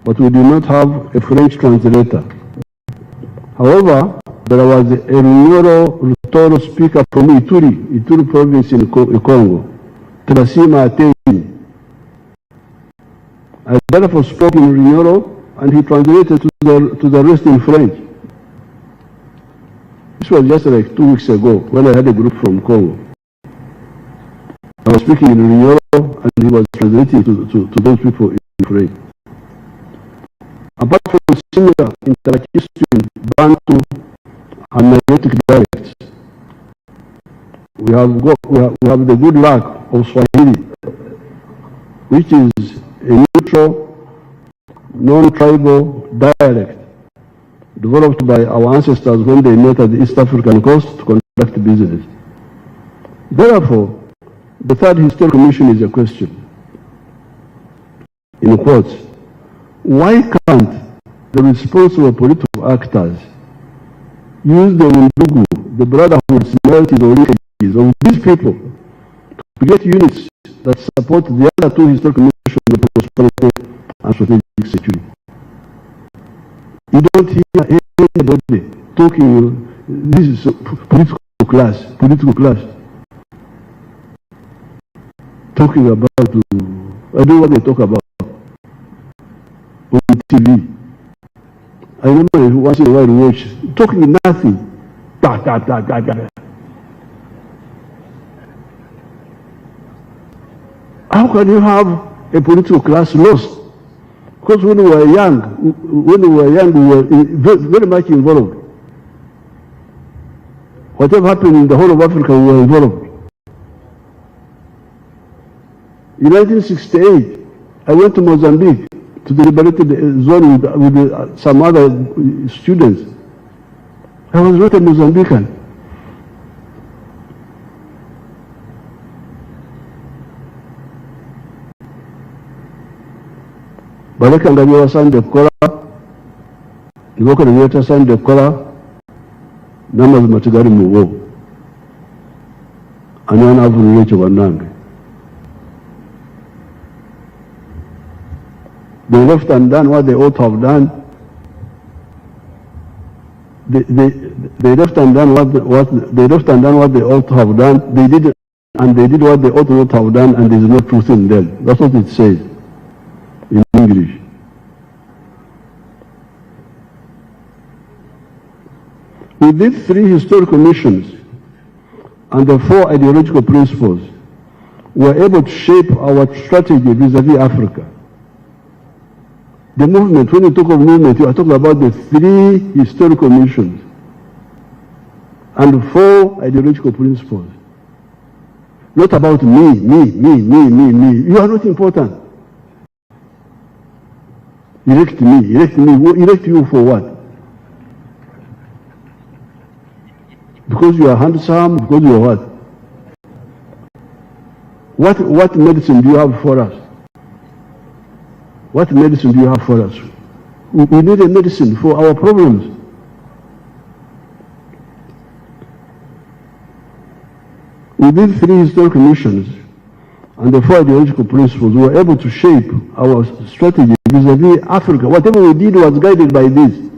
but we did not have a French translator. However, there was a Rutoro speaker from Ituri province in Congo, Trasima Ateni. I therefore spoke in Runyoro, and he translated to the rest in French. This was just like 2 weeks ago when I had a group from Congo. I was speaking in Runyoro, and he was translating to those people in French. Apart from similar Interakistu, Bantu, and Nilotic dialects, we have the good luck of Swahili, which is a neutral, non-tribal dialect developed by our ancestors when they met at the East African coast to conduct business. Therefore, the third historical mission is a question. In quotes, why can't the responsible political actors use the Undugu, the brotherhood, similarities, or linkages of these people to get units that support the other two historical missions of prosperity and strategic security? You don't hear anybody talking, this is political class, talking about, I don't know what they talk about on TV. I remember once in a while we watch, talking nothing. How can you have a political class lost? Because when we were young, we were very much involved. Whatever happened in the whole of Africa, we were involved. In 1968, I went to Mozambique to the liberated zone with some other students. I was not a Mozambican. Baleka ngabira sande kola, iboko ngabira sande kola, namazima tigari muwo. Anyana avunyecho banange. They left undone what they ought to have done. They left undone what they ought to have done. They did what they ought not to have done, and there is no truth in them. That's what it says in English. With these three historical missions and the four ideological principles, we are able to shape our strategy vis-à-vis Africa. The movement, when you talk of movement, you are talking about the three historical missions and the four ideological principles. Not about me. You are not important. Elect me. Elect you for what? Because you are handsome, because you are what? What medicine do you have for us? What medicine do you have for us? We need a medicine for our problems. With these three historical missions and the four ideological principles, we were able to shape our strategy vis-à-vis Africa. Whatever we did was guided by this.